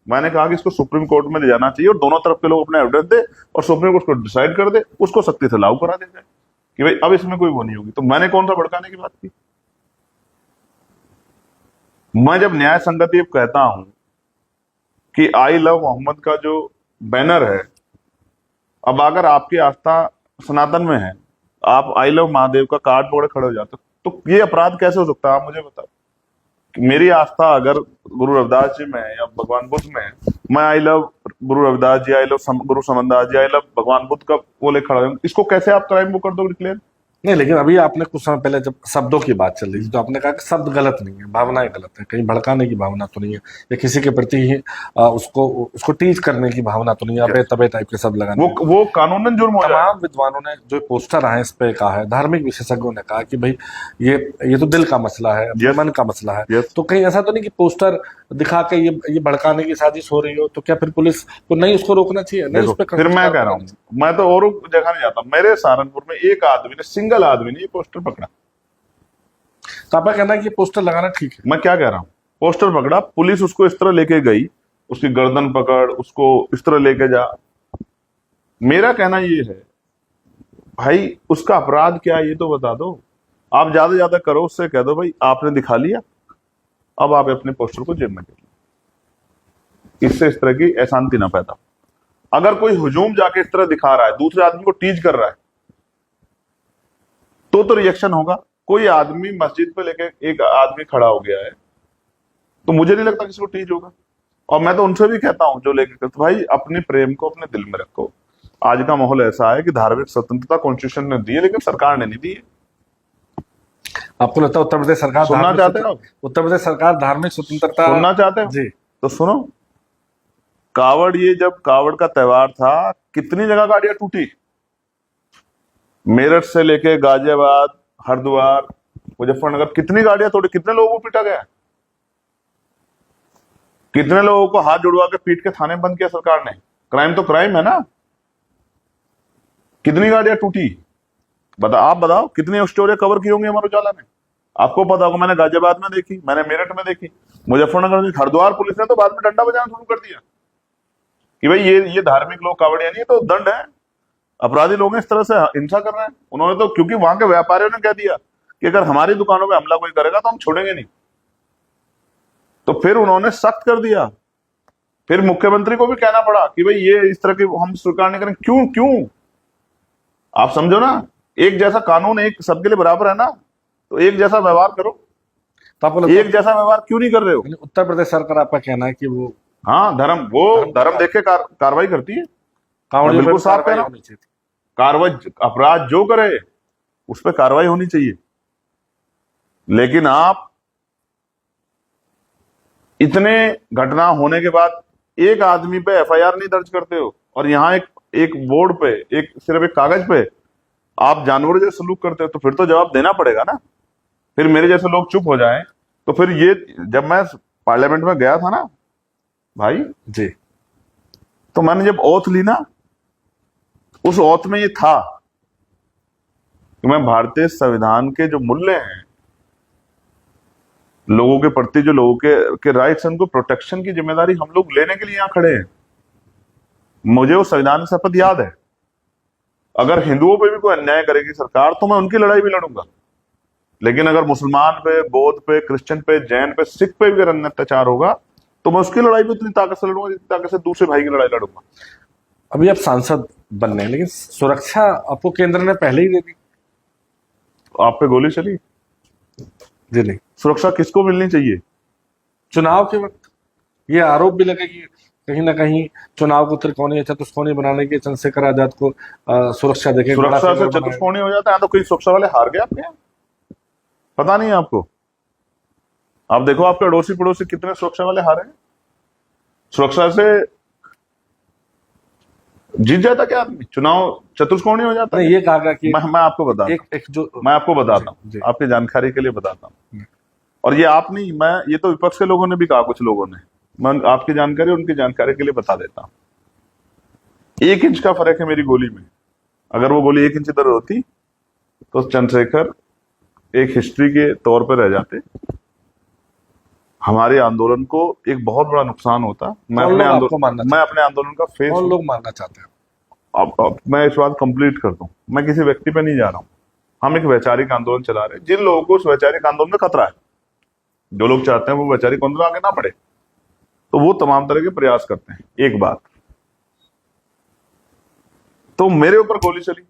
मैंने कहा कि इसको सुप्रीम कोर्ट में ले जाना चाहिए और दोनों तरफ के लोग अपने एविडेंस दे और सुप्रीम कोर्ट को डिसाइड कर दे, उसको सख्ती से लागू करा दे जाए कि भाई अब इसमें कोई वो नहीं होगी। तो मैंने कौन सा भड़काने की बात की? मैं जब न्याय संगत ये कहता हूं कि आई लव मोहम्मद का जो बैनर है, अब अगर आपकी आस्था सनातन में है, आप आई लव महादेव का कार्ड पकड़े खड़े हो जाते, तो ये अपराध कैसे हो सकता है? आप मुझे बताओ। मेरी आस्था अगर गुरु रविदास जी में या भगवान बुद्ध में, मैं I love Guru Ravidas ji, I love Guru Samandas ji, I love भगवान बुद्ध का वो ले खड़ा हूं, इसको कैसे आप क्राइम वो कर दो डिक्लेयर? नहीं, लेकिन अभी आपने कुछ समय पहले जब शब्दों की बात चल रही थी तो आपने कहा कि शब्द गलत नहीं है, भावनाएं गलत है, कहीं भड़काने की भावना तो नहीं है, या किसी के प्रति ही उसको टीज करने की भावना तो नहीं है, अबे तबे टाइप के शब्द लगाने। वो कानूनन जुर्म हो जाए। तमाम विद्वानों ने जो पोस्टर आए इस पे कहा है, धार्मिक विशेषज्ञों ने कहा कि भाई ये तो दिल का मसला है, मन का मसला है। तो कहीं ऐसा तो नहीं कि पोस्टर दिखा के ये भड़काने की साजिश हो रही हो, तो क्या फिर पुलिस को नहीं उसको रोकना चाहिए? नहीं, उस पे फिर मैं कह रहा हूँ, मैं तो और जगह नहीं जाता, मेरे सहारनपुर में एक आदमी ने, सिंगल आदमी ने ये पोस्टर पकड़ा। तो आपका कहना है कि पोस्टर लगाना ठीक है? मैं क्या कह रहा हूँ, पोस्टर पकड़ा, पुलिस उसको इस तरह लेके गई, उसकी गर्दन पकड़, उसको इस तरह लेके जा। मेरा कहना ये है भाई, उसका अपराध क्या है ये तो बता दो। आप ज्यादा ज्यादा करो, उससे कह दो भाई आपने दिखा लिया, अब आप अपने पोस्टर को जेब में कर लो। इससे इस तरह की अशांति ना पैदा। अगर कोई हुजूम जाके इस तरह दिखा रहा है, दूसरे आदमी को टीज कर रहा है, तो रिएक्शन होगा। कोई आदमी मस्जिद पे लेके एक आदमी खड़ा हो गया है, तो मुझे नहीं लगता किसी को टीज होगा। और मैं तो उनसे भी कहता हूं जो लेके, तो भाई अपने प्रेम को अपने दिल में रखो। आज का माहौल ऐसा है कि धार्मिक स्वतंत्रता कॉन्स्टिट्यूशन ने दी है, लेकिन सरकार ने नहीं दी है। आपको लगता है उत्तर प्रदेश सरकार सुनना चाहते हो? उत्तर प्रदेश सरकार धार्मिक स्वतंत्रता सुनना चाहते हो जी? तो सुनो, कावड़, ये जब कावड़ का त्योहार था, कितनी जगह गाड़ियां टूटी, मेरठ से लेके गाजियाबाद, हरिद्वार, मुजफ्फरनगर, कितनी गाड़ियां तोड़ी, कितने लोगों को पीटा गया, कितने लोगों को हाथ जुड़वा के पीट के थाने बंद किया सरकार ने। क्राइम तो क्राइम है ना। कितनी गाड़ियां टूटी, आप बताओ, कितनी स्टोरियां कवर की होंगी अमर उजाला ने। आपको पता होगा, मैंने गाजियाबाद में देखी, मैंने मेरठ में देखी, मुजफ्फरनगर में, हरिद्वार पुलिस ने तो बाद में डंडा बजाना शुरू कर दिया कि भाई ये धार्मिक लोग कावड़िया नहीं, तो दंड है, अपराधी लोग हैं, इस तरह से हिंसा कर रहे हैं। उन्होंने तो, क्योंकि वहां के व्यापारियों ने कह दिया कि अगर हमारी दुकानों में हमला कोई करेगा तो हम छोड़ेंगे नहीं, तो फिर उन्होंने सख्त कर दिया। फिर मुख्यमंत्री को भी कहना पड़ा कि भाई ये इस तरह की हम स्वीकार नहीं करेंगे। क्यों क्यों आप समझो ना, एक जैसा कानून एक सबके लिए बराबर है ना, तो एक जैसा व्यवहार करो। तो आपको एक जैसा व्यवहार क्यों नहीं कर रहे हो? उत्तर प्रदेश सरकार, आपका कहना है कि वो हाँ, धर्म देख के कार्रवाई करती है। कांवड़ियों बिल्कुल पर साफ कह कार्रवाई रहा हूं, होनी चाहिए थी। कार्रवाई, अपराध जो करे उस पर कार्रवाई होनी चाहिए। लेकिन आप इतने घटना होने के बाद एक आदमी पे एफआईआर नहीं दर्ज करते हो, और यहाँ एक बोर्ड पे, सिर्फ एक कागज पे आप जानवरों जैसे सलूक करते हो, तो फिर तो जवाब देना पड़ेगा ना। फिर मेरे जैसे लोग चुप हो जाएं तो फिर ये, जब मैं पार्लियामेंट में गया था ना भाई जी, तो मैंने जब ओथ ली ना, उस ओथ में ये था कि मैं भारतीय संविधान के जो मूल्य हैं, लोगों के प्रति जो लोगों के राइट्स हैं, उनको प्रोटेक्शन की जिम्मेदारी हम लोग लेने के लिए यहां खड़े हैं। मुझे वो संविधान की शपथ याद है। अगर हिंदुओं पे भी कोई अन्याय करेगी सरकार, तो मैं उनकी लड़ाई भी लड़ूंगा। लेकिन अगर मुसलमान पे, बौद्ध पे, क्रिश्चियन पे, जैन पे, सिख पे भी अगर अत्याचार होगा, तो मैं उसकी लड़ाई भी उतनी ताकत से लड़ूंगा जितनी ताकत से दूसरे भाई की लड़ाई लड़ूंगा। अभी आप सांसद बनने हैं, लेकिन सुरक्षा आपको केंद्र ने पहले ही दे दी। आप पे गोली चली, जी नहीं, सुरक्षा किसको मिलनी चाहिए? चुनाव के वक्त ये आरोप भी लगे कि कहीं ना कहीं चुनाव को त्रिकोणीय चतुष्कोणीय बनाने के चंद्रशेखर आजाद को सुरक्षा देके सुरक्षा से चतुष्कोणीय हो जाता है तो कोई सुरक्षा वाले हार गए आपके यहाँ? पता नहीं है आपको? आप देखो आपके अड़ोसी पड़ोसी कितने सुरक्षा वाले हारे हैं। सुरक्षा से जीत जाता क्या आदमी? चुनाव चतुष्कोणीय हो जाता है। ये कहा गया कि मैं आपको बताता मैं आपको बताता हूँ, आपकी जानकारी के लिए बताता हूँ। और ये आप नहीं, मैं, ये तो विपक्ष के लोगों ने भी कहा, कुछ लोगों ने, मैं आपकी जानकारी उनकी जानकारी के लिए बता देता हूँ। 1 इंच का फर्क है मेरी गोली में। अगर वो गोली 1 इंच इधर होती तो चंद्रशेखर एक हिस्ट्री के तौर पर रह जाते, हमारे आंदोलन को एक बहुत बड़ा नुकसान होता। मैं अपने आंदोलन का फेस, कौन लोग मानना चाहते हैं? अब मैं इस बात कंप्लीट कर दूं, मैं किसी व्यक्ति पे नहीं जा रहा हूं। हम एक वैचारिक आंदोलन चला रहे हैं। जिन लोगों को उस वैचारिक आंदोलन में खतरा है, जो लोग चाहते हैं वो वैचारिक आंदोलन आगे ना बढ़े, तो वो तमाम तरह के प्रयास करते हैं। एक बात तो मेरे ऊपर गोली चली।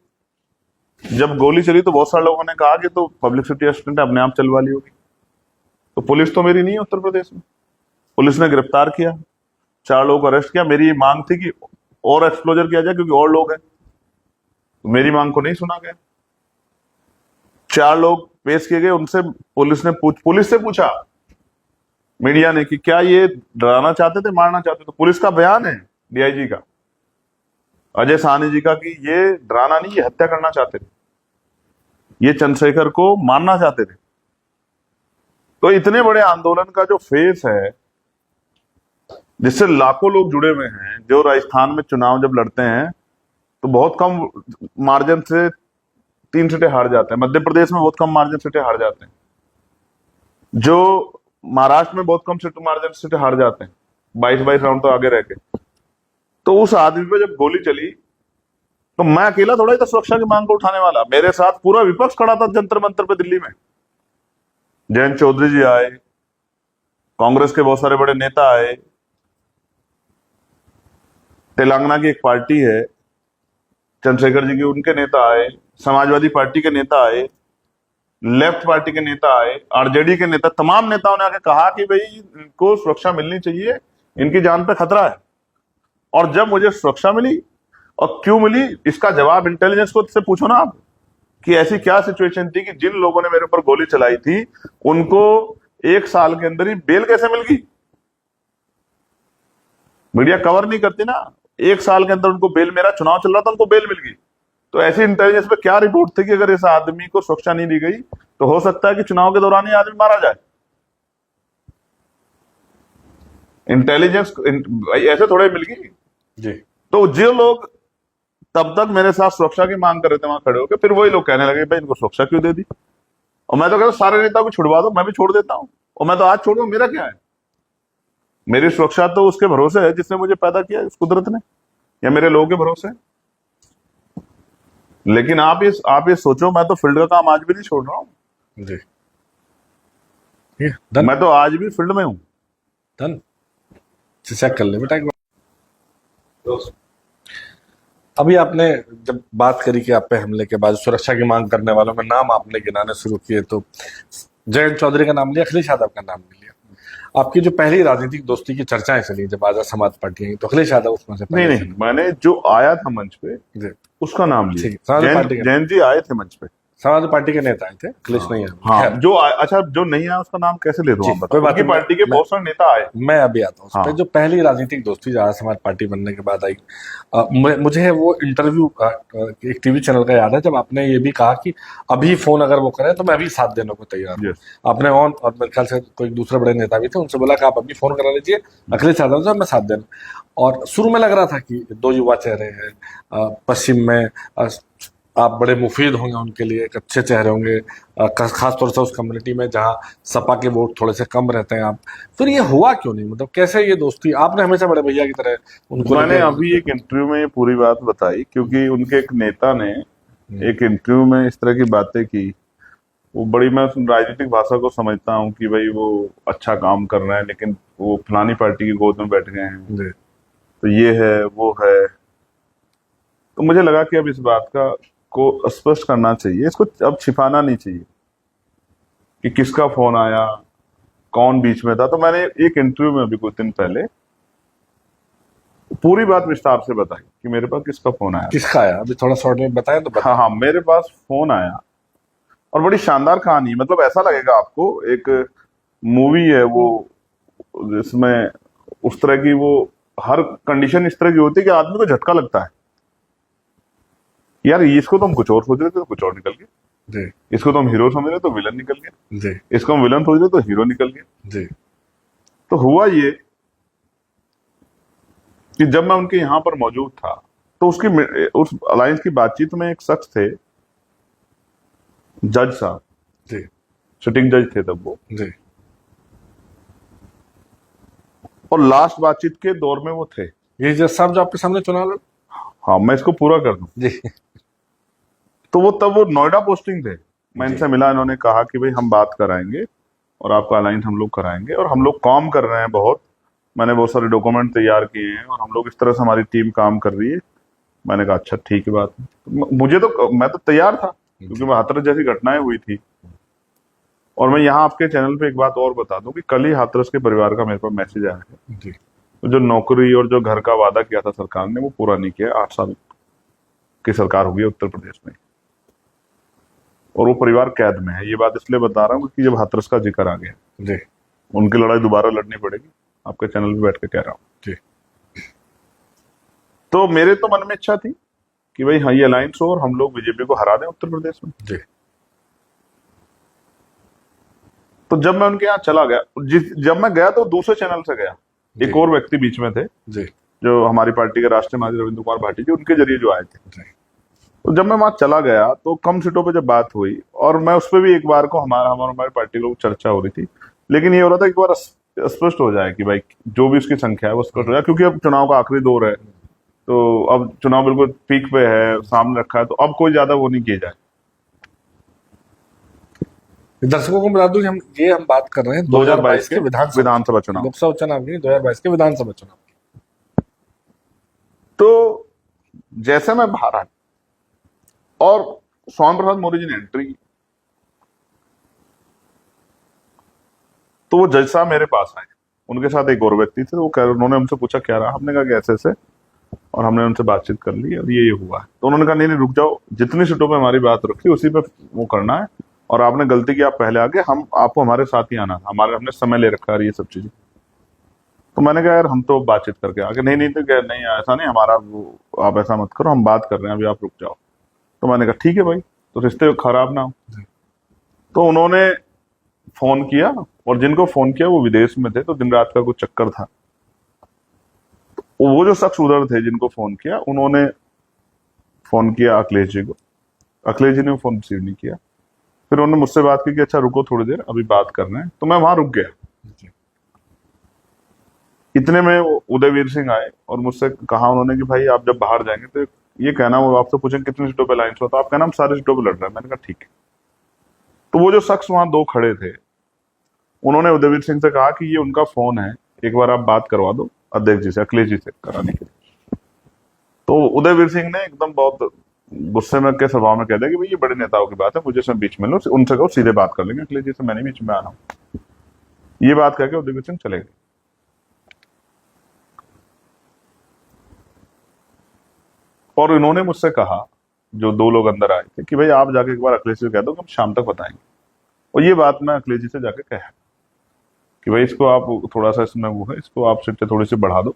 जब गोली चली तो बहुत सारे लोगों ने कहा कि तो पब्लिसिटी असिस्टेंट अपने आप चलवा ली होगी। तो पुलिस तो मेरी नहीं है उत्तर प्रदेश में। पुलिस ने गिरफ्तार किया, 4 लोगों को अरेस्ट किया। मेरी मांग थी कि और एक्सप्लोजर किया जाए क्योंकि और लोग हैं, तो मेरी मांग को नहीं सुना गया। 4 लोग पेश किए गए, उनसे पुलिस से पूछा मीडिया ने कि क्या ये डराना चाहते थे, मारना चाहते थे? तो पुलिस का बयान है, डीआईजी का, अजय साहनी जी का, कि ये डराना नहीं, ये हत्या करना चाहते थे, ये चंद्रशेखर को मारना चाहते थे। तो इतने बड़े आंदोलन का जो फेस है, जिससे लाखों लोग जुड़े हुए हैं, जो राजस्थान में चुनाव जब लड़ते हैं तो बहुत कम मार्जिन से 3 सीटें हार जाते हैं, मध्य प्रदेश में बहुत कम मार्जिन सीटें हार जाते हैं, जो महाराष्ट्र में बहुत कम मार्जिन सीटें हार जाते हैं, 22 राउंड तो आगे रह के। तो उस आदमी पे जब गोली चली तो मैं अकेला थोड़ा ही था सुरक्षा की मांग को उठाने वाला। मेरे साथ पूरा विपक्ष खड़ा था जंतर मंतर पे दिल्ली में। जयंत चौधरी जी आए, कांग्रेस के बहुत सारे बड़े नेता आए, तेलंगाना की एक पार्टी है चंद्रशेखर जी की, उनके नेता आए, समाजवादी पार्टी के नेता आए, लेफ्ट पार्टी के नेता आए, आरजेडी के नेता, तमाम नेताओं ने आके कहा कि भाई इनको सुरक्षा मिलनी चाहिए, इनकी जान पे खतरा है। और जब मुझे सुरक्षा मिली, और क्यों मिली इसका जवाब इंटेलिजेंस को से पूछो ना आप, कि ऐसी क्या सिचुएशन थी कि जिन लोगों ने मेरे ऊपर गोली चलाई थी उनको 1 साल के अंदर ही बेल कैसे मिल गई? मीडिया कवर नहीं करती ना। 1 साल के अंदर उनको बेल, मेरा चुनाव चल रहा था, उनको बेल मिल गई। तो ऐसी इंटेलिजेंस पे क्या रिपोर्ट थी कि अगर इस आदमी को सुरक्षा नहीं दी गई तो हो सकता है कि चुनाव के दौरान ये आदमी मारा जाए। इंटेलिजेंस ऐसे थोड़े मिल गई। जी तो जो लोग तब तक मेरे साथ सुरक्षा की मांग कर रहे थे वहां खड़े होकर, फिर वही लोग कहने लगे भाई इनको सुरक्षा क्यों दे दी। और मैं तो कहता हूं सारे नेता को छुड़वा दो, मैं भी छोड़ देता हूं। और मैं तो आज छोड़ूंगा, मेरा क्या है। मेरी सुरक्षा तो उसके भरोसे है जिसने मुझे पैदा किया, इस कुदरत ने, या मेरे लोगों के भरोसे है। लेकिन आप ये सोचो, मैं तो फील्ड का काम आज भी नहीं छोड़ रहा हूं। जी ये डन मैं तो आज भी फील्ड में हूं। डन चेक कर ले बेटा एक बार। अभी आपने जब बात करी कि आप पे हमले के बाद सुरक्षा की मांग करने वालों में नाम आपने गिनाने शुरू किए, तो जयंत चौधरी का नाम लिया, अखिलेश यादव का नाम नहीं लिया। आपकी जो पहली राजनीतिक दोस्ती की चर्चाएं चली जब आजाद समाज पार्टी आई, तो अखिलेश यादव उसमें से नहीं पहले नहीं, मैंने जो आया था मंच पे जी उसका नाम ठीक लिया। है, समाजवादी पार्टी के जैन जी आए थे मंच पे। समाजवादी पार्टी के नेता आए थे, अखिलेश नहीं आए। हाँ, खैर, अच्छा जो नहीं आया उसका नाम कैसे ले दूं, जी, आप कोई बताओ। बात उनकी नहीं, पार्टी के बहुत सारे नेता आए। मैं अभी आता हूँ उस हाँ। पे। जो पहली राजनीतिक दोस्ती जो आजाद समाज पार्टी बनने के बाद आई, मुझे वो इंटरव्यू एक टीवी चैनल का याद है जब आपने ये भी कहा कि अभी फोन अगर वो करें तो मैं अभी साथ देने को तैयार हूँ। Yes. आपने ऑन, और मेरे ख्याल से कोई दूसरे बड़े नेता भी थे, उनसे बोला कि आप अभी फोन करा लीजिए अखिलेश यादव से, मैं साथ देना। और शुरू में लग रहा था कि दो युवा चेहरे हैं, पश्चिम में आप बड़े मुफीद होंगे उनके लिए, एक अच्छे चेहरे होंगे, खासतौर से उस कम्युनिटी में जहां सपा के वोट थोड़े से कम रहते हैं। आप फिर ये हुआ क्यों नहीं, मतलब कैसे ये दोस्ती, आपने हमेशा बड़े भैया की तरह उनको मैंने अभी एक इंटरव्यू में ये पूरी बात बताई, क्योंकि उनके एक नेता ने एक इंटरव्यू में इस तरह की बातें की। वो बड़ी, मैं राजनीतिक भाषा को समझता हूँ कि भाई वो अच्छा काम कर रहे हैं, लेकिन वो फलानी पार्टी की गोद में बैठ गए हैं, तो ये है वो है। तो मुझे लगा कि अब इस बात को स्पष्ट करना चाहिए, इसको अब छिपाना नहीं चाहिए कि किसका फोन आया, कौन बीच में था। तो मैंने एक इंटरव्यू में अभी कुछ दिन पहले पूरी बात विस्तार से बताई कि मेरे पास किसका फोन आया। किसका आया, अभी थोड़ा शॉर्ट में बताएं तो बताएं। हाँ, मेरे पास फोन आया और बड़ी शानदार कहानी है। मतलब ऐसा लगेगा आपको, एक मूवी है वो, जिसमें उस तरह की वो हर कंडीशन इस तरह की होती है कि आदमी को झटका लगता है, यार इसको तो हम कुछ और सोच रहे थे तो कुछ और निकल गया, जी इसको तो हम हीरो समझ रहे तो विलन निकल गया, जी इसको हम विलन सोच रहे तो हीरो निकल गया। जी तो हुआ ये कि जब मैं उनके यहाँ पर मौजूद था तो उस अलायंस की बातचीत में एक शख्स थे, जज साहब, जी सिटिंग जज थे तब वो, जी और लास्ट बातचीत के दौर में वो थे। ये जज साहब जो आपके सामने चुनाव लड़, हाँ, मैं इसको पूरा कर दूं। जी तो तब वो नोएडा पोस्टिंग थे। मैं इनसे मिला, इन्होंने कहा कि भाई हम बात कराएंगे और आपका अलायंस हम लोग कराएंगे, और हम लोग काम कर रहे हैं बहुत, मैंने बहुत सारे डॉक्यूमेंट तैयार किए हैं और हम लोग इस तरह से, हमारी टीम काम कर रही है। मैंने कहा अच्छा ठीक है बात। मैं तो तैयार था, क्योंकि वह हाथरस जैसी घटनाएं हुई थी। और मैं यहाँ आपके चैनल पे एक बात और बता दूं कि कल ही हाथरस के परिवार का मेरे पास मैसेज आया है। जी तो जो नौकरी और जो घर का वादा किया था सरकार ने, वो पूरा नहीं किया। 8 साल की सरकार हो गई उत्तर प्रदेश में, और वो परिवार कैद में है। ये बात इसलिए बता रहा हूँ कि जब हाथरस का जिक्र आ गया, जी उनकी लड़ाई दोबारा लड़नी पड़ेगी, आपके चैनल पे बैठ के कह रहा हूँ। जी तो मेरे तो मन में इच्छा थी कि भाई हाँ, ये अलायंस हो और हम लोग बीजेपी को हरा दें उत्तर प्रदेश में। जी तो जब मैं उनके यहाँ चला गया, जब मैं गया तो दूसरे चैनल से गया, एक और व्यक्ति बीच में थे, जी जो हमारी पार्टी के राष्ट्रीय महासचिव रविंद्र कुमार भाटी जी, उनके जरिए जो आए थे। जी तो जब मैं वहां चला गया तो कम सीटों पे जब बात हुई, और मैं उस पर भी एक बार को हमारी पार्टी लोग चर्चा हो रही थी, लेकिन ये हो रहा था एक बार स्पष्ट हो जाए कि भाई जो भी उसकी संख्या है वो स्पष्ट हो जाए, क्योंकि अब चुनाव का आखिरी दौर है, तो अब चुनाव बिल्कुल पीक पे है, सामने रखा है, तो अब कोई ज्यादा वो नहीं किया जाए। दर्शकों को बता दूं कि हम बात कर रहे हैं 2022 के विधानसभा चुनाव, लोकसभा चुनाव की, 2022 के विधानसभा चुनाव। तो जैसे मैं बाहर आया और स्वामी प्रसाद मौर्य जी ने एंट्री की, तो वो जज साहब मेरे पास आए, उनके साथ एक और व्यक्ति थे। वो उन्होंने हमसे पूछा क्या रहा, हमने कहा कि ऐसे ऐसे, और हमने उनसे बातचीत कर ली और ये हुआ है। तो उन्होंने कहा नहीं नहीं रुक जाओ, जितनी सीटों पे हमारी बात रखी उसी पे वो करना है, और आपने गलती की, आप पहले आगे, हम आपको हमारे साथ ही आना था, हमने समय ले रखा है ये सब चीजें। तो मैंने कहा यार हम तो बातचीत करके आगे, नहीं नहीं, तो क्या नहीं, ऐसा नहीं, हमारा वो, आप ऐसा मत करो, हम बात कर रहे हैं अभी, आप रुक जाओ। तो मैंने कहा ठीक है भाई, तो रिश्ते खराब ना हो। तो उन्होंने फोन किया, और जिनको फोन किया वो विदेश में थे, तो दिन रात का कुछ चक्कर था। तो वो जो शख्स उधर थे जिनको फोन किया, उन्होंने फोन किया अखिलेश जी को। अखिलेश जी ने फोन रिसीव नहीं किया। फिर उन्होंने मुझसे बात की कि अच्छा रुको थोड़ी देर, अभी बात करना है। तो मैं वहां रुक गया। इतने में वो उदयवीर सिंह आए और मुझसे कहा उन्होंने कि भाई आप जब बाहर जाएंगे तो ये कहना, वो आपसे पूछेंगे कितनी सीटों पे अलायंस हुआ, तो आप कहना हम सारी सीटों पे लड़ रहे हैं। मैंने कहा ठीक है। तो वो जो शख्स वहां दो खड़े थे, उन्होंने उदयवीर सिंह से कहा कि ये उनका फोन है, एक बार आप बात करवा दो अध्यक्ष जी से, अखिलेश जी से कराने के लिए। तो उदयवीर सिंह ने एकदम बहुत गुस्से में के स्वभाव में कह दिया कि भाई ये बड़े नेताओं की बात है, मुझे इसमें बीच में लो, उनसे कहो सीधे बात कर लेंगे अखिलेश जी से, मैंने बीच में आना हूं। ये बात कहकर उदयवीर सिंह चले गए। और इन्होंने मुझसे कहा, जो दो लोग अंदर आए थे, कि भाई आप जाके एक बार अखिलेश जी को कह दो कि हम शाम तक बताएंगे। और ये बात मैं अखिलेश जी से जाके कहा कि भाई इसको आप थोड़ा सा, इसमें वो है, इसको आप सीटें थोड़ी सी बढ़ा दो,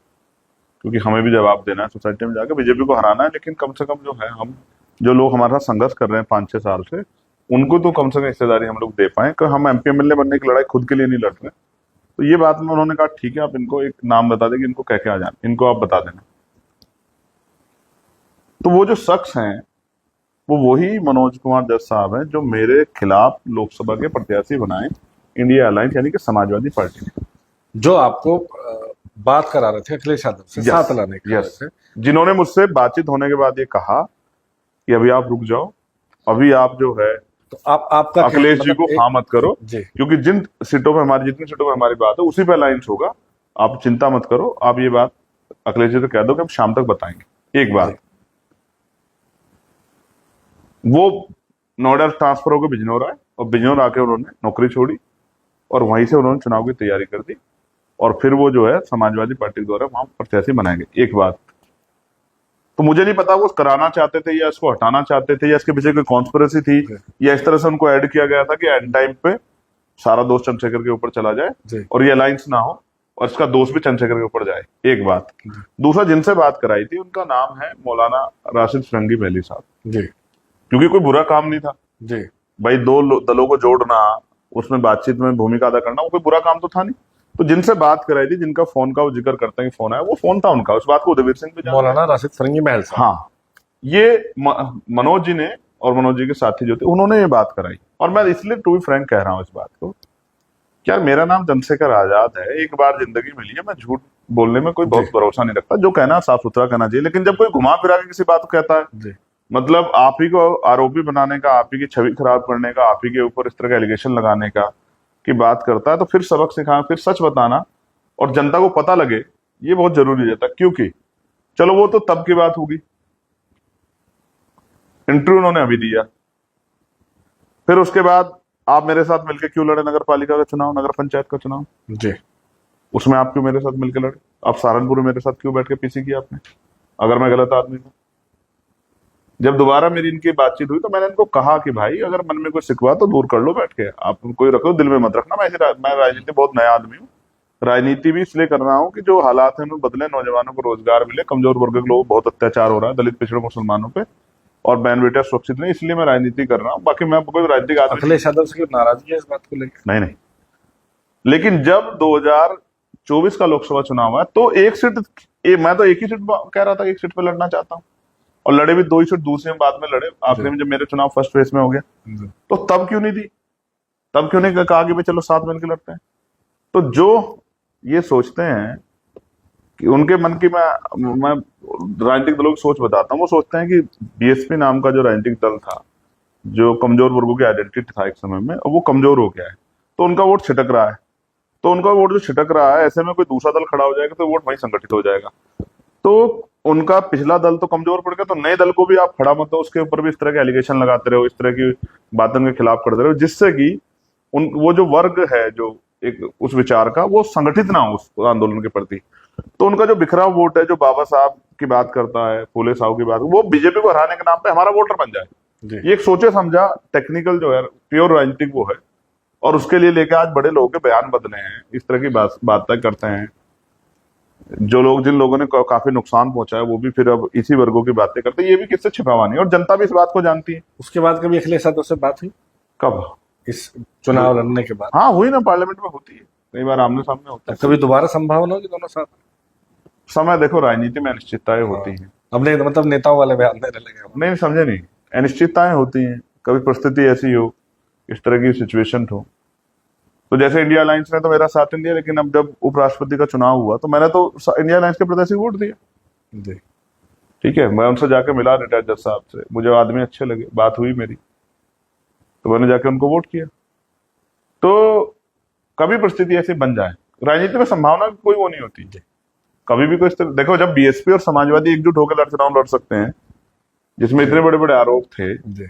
क्योंकि हमें भी जवाब देना है सोसाइटी में जाकर, बीजेपी को हराना है। लेकिन कम से कम जो है, हम जो लोग हमारे साथ संघर्ष कर रहे हैं 5-6 साल से, उनको तो कम से कम हिस्सेदारी हम लोग दे पाए कि हम एमपी एमएलए बनने की लड़ाई खुद के लिए नहीं लड़ रहे। तो ये बात में उन्होंने कहा ठीक है, आप इनको एक नाम बता दें कि इनको कह के आ जाना, इनको आप बता देना। तो वो जो शख्स हैं वो वही मनोज कुमार जज साहब हैं जो मेरे खिलाफ लोकसभा के प्रत्याशी बनाए इंडिया अलायंस यानी कि समाजवादी पार्टी ने, जो आपको बात करा रहे थे अखिलेश यादव से साथ लाने के यस, जिन्होंने मुझसे बातचीत होने के बाद ये कहा कि अभी आप रुक जाओ, अभी आप जो है तो आपका अखिलेश जी को हाँ मत करो, जी, क्योंकि जिन सीटों पे हमारी, जितनी सीटों पे हमारी बात है उसी पे अलायंस होगा, आप चिंता मत करो, आप ये बात अखिलेश जी से कह दो कि हम शाम तक बताएंगे। एक बात, वो नोएडा ट्रांसफर होकर बिजनौर आए, और बिजनौर आके उन्होंने नौकरी छोड़ी, और वहीं से उन्होंने चुनाव की तैयारी कर दी, और फिर वो जो है समाजवादी पार्टी द्वारा वहां प्रत्याशी बनाए गए। एक बात, तो मुझे नहीं पता वो कराना चाहते थे या इसको हटाना चाहते थे, या इसके पीछे कोई कॉन्स्पिरेसी थी, या इस तरह से उनको ऐड किया गया था कि एंड टाइम पे सारा दोष चंद्रशेखर के ऊपर चला जाए और ये अलायंस ना हो, और इसका दोष भी चंद्रशेखर के ऊपर जाए। एक बात। दूसरा, जिनसे बात कराई थी उनका नाम है मौलाना राशिद फिरंगी महली साहब जी, क्योंकि कोई बुरा काम नहीं था जी भाई, दो दलों को जोड़ना, उसमें बातचीत में भूमिका अदा करना, वो कोई बुरा काम तो था नहीं। तो जिनसे बात कराई थी, जिनका फोन का वो जिक्र करते हैं कि फोन आया, वो फोन था उनका, उस बात को उदयवीर सिंह भी जानते हैं। मौलाना राशिद फिरंगी महल साहब। हाँ, ये मनोज जी ने और मनोज जी के साथी जो थे उन्होंने ये बात कराई। और मैं इसलिए टू बी फ्रैंक कह रहा हूं इस बात को, क्या मेरा नाम चंद्रशेखर आजाद है, एक बार जिंदगी मिली है, मैं झूठ बोलने में कोई बहुत भरोसा नहीं रखता, जो कहना साफ सुथरा कहना चाहिए। लेकिन जब कोई घुमा फिरा के किसी बात को कहता है, मतलब आप ही को आरोपी बनाने का, आप ही की छवि खराब करने का, आप ही के ऊपर इस तरह का एलिगेशन लगाने का की बात करता है, तो फिर सबक सिखाना, फिर सच बताना और जनता को पता लगे, ये बहुत जरूरी रहता है। क्योंकि चलो वो तो तब की बात होगी, इंटरव्यू उन्होंने अभी दिया, फिर उसके बाद आप मेरे साथ मिलकर क्यों लड़े नगर पालिका का चुनाव, नगर पंचायत का चुनाव जी, उसमें आप क्यों मेरे साथ मिलकर लड़े? आप सहारनपुर में मेरे साथ क्यों बैठ के पीसी किया आपने, अगर मैं गलत आदमी था? जब दोबारा मेरी इनकी बातचीत हुई तो मैंने इनको कहा कि भाई अगर मन में कोई शिकवा तो दूर कर लो बैठ के, आप कोई रखो दिल में मत रखना। मैं राजनीति बहुत नया आदमी हूँ, राजनीति भी इसलिए कर रहा हूँ कि जो हालात हैं उन्हें बदले, नौजवानों को रोजगार मिले, कमजोर वर्ग के लोग बहुत अत्याचार हो रहा है, दलित पिछड़े मुसलमानों पे, और बहन बेटा सुरक्षित नहीं, इसलिए मैं राजनीति कर रहा हूँ। बाकी मैं कोई राजनीतिक आदमी अखिलेश यादव से नाराजगी है इस बात को लेकर? नहीं। लेकिन जब 2024 का लोकसभा चुनाव है तो एक सीट, मैं तो एक ही सीट कह रहा था, एक सीट पे लड़ना चाहता हूँ, और लड़े भी 2 ही सीट, दूसरे में बाद में लड़े, आखिरी में जब मेरे चुनाव फर्स्ट फेज में हो गया, तो तब क्यों नहीं दी? तब क्यों नहीं कहा कि भाई चलो साथ मिलकर लड़ते हैं? तो जो ये सोचते हैं कि उनके मन की, मैं राजनीतिक दलों की सोच बताता हूँ, वो सोचते हैं कि बीएसपी नाम का जो राजनीतिक दल था, जो कमजोर वर्गों की आइडेंटिटी था एक समय में, वो कमजोर हो गया है, तो उनका वोट छिटक रहा है। तो उनका वोट जो छिटक रहा है, ऐसे में कोई दूसरा दल खड़ा हो जाएगा तो वोट वहीं संगठित हो जाएगा। तो उनका पिछला दल तो कमजोर पड़ गया, तो नए दल को भी आप खड़ा मत हो, उसके ऊपर भी इस तरह के एलिगेशन लगाते रहो, इस तरह की बातों के खिलाफ करते रहो, जिससे कि वो जो वर्ग है जो एक उस विचार का, वो संगठित ना हो उस आंदोलन के प्रति। तो उनका जो बिखरा वोट है, जो बाबा साहब की बात करता है, फूले साहब की बात, वो बीजेपी को हराने के नाम पे हमारा वोटर बन जाए, ये एक सोचे समझा टेक्निकल जो है प्योर राजनीतिक वो है। और उसके लिए लेके आज बड़े लोगों के बयान बदले हैं, इस तरह की बातें करते हैं। जो लोग जिन लोगों ने काफी नुकसान पहुंचाया वो भी फिर अब इसी वर्गों की बातें करते हैं। ये भी किससे छिपावा नहीं, और जनता भी इस बात को जानती है। उसके बाद कभी अखिलेश यादव से बात हुई कब? इस चुनाव लड़ने के बाद? हाँ हुई ना, पार्लियामेंट में होती है, कई बार आमने सामने होता है। कभी दोबारा संभावना होगी दोनों साथ? समय देखो, राजनीति में अनिश्चितताएं होती हैं। अब नहीं मतलब नेताओं वाले बयान देने लगे हो। नहीं समझे नहीं, अनिश्चितताएं होती हैं, कभी परिस्थिति ऐसी हो, इस तरह की सिचुएशन हो। तो जैसे इंडिया अलायंस ने तो मेरा साथ नहीं दिया, लेकिन अब जब उपराष्ट्रपति का चुनाव हुआ तो मैंने तो इंडिया अलायंस के प्रत्याशी को वोट दिया। जी। ठीक है, मैं उनसे जाके मिला रिटायर्ड जज साहब से, मुझे आदमी अच्छे लगे, बात हुई मेरी, तो मैंने जाके उनको वोट किया। तो कभी परिस्थिति ऐसी बन जाए, राजनीति में संभावना की कोई वो नहीं होती है। कभी भी कोई देखो, जब बीएसपी और समाजवादी एकजुट होकर चुनाव लड़ सकते हैं, जिसमें इतने बड़े बड़े आरोप थे, जी।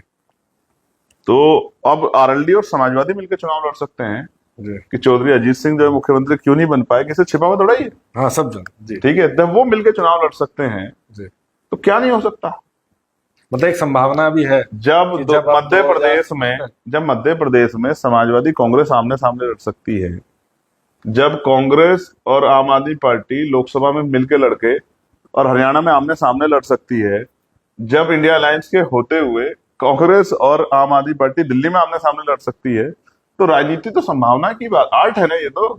तो अब आरएलडी और समाजवादी मिलकर चुनाव लड़ सकते हैं जी। कि चौधरी अजीत सिंह जो है मुख्यमंत्री क्यों नहीं बन पाए, किसी छिपा हुआ थोड़ा ही है। हाँ सब जन। जी। ठीक है, जब वो मिलकर चुनाव लड़ सकते हैं जी। तो क्या नहीं हो सकता। मतलब एक संभावना भी है जब कि जब आप मध्य प्रदेश में समाजवादी कांग्रेस आमने सामने लड़ सकती है, जब कांग्रेस और आम आदमी पार्टी लोकसभा में मिलकर लड़के और हरियाणा में आमने सामने लड़ सकती है, जब इंडिया अलायंस के होते हुए कांग्रेस और आम आदमी पार्टी दिल्ली में आमने सामने लड़ सकती है, तो राजनीति तो संभावना की बात, आर्ट है ना ये तो।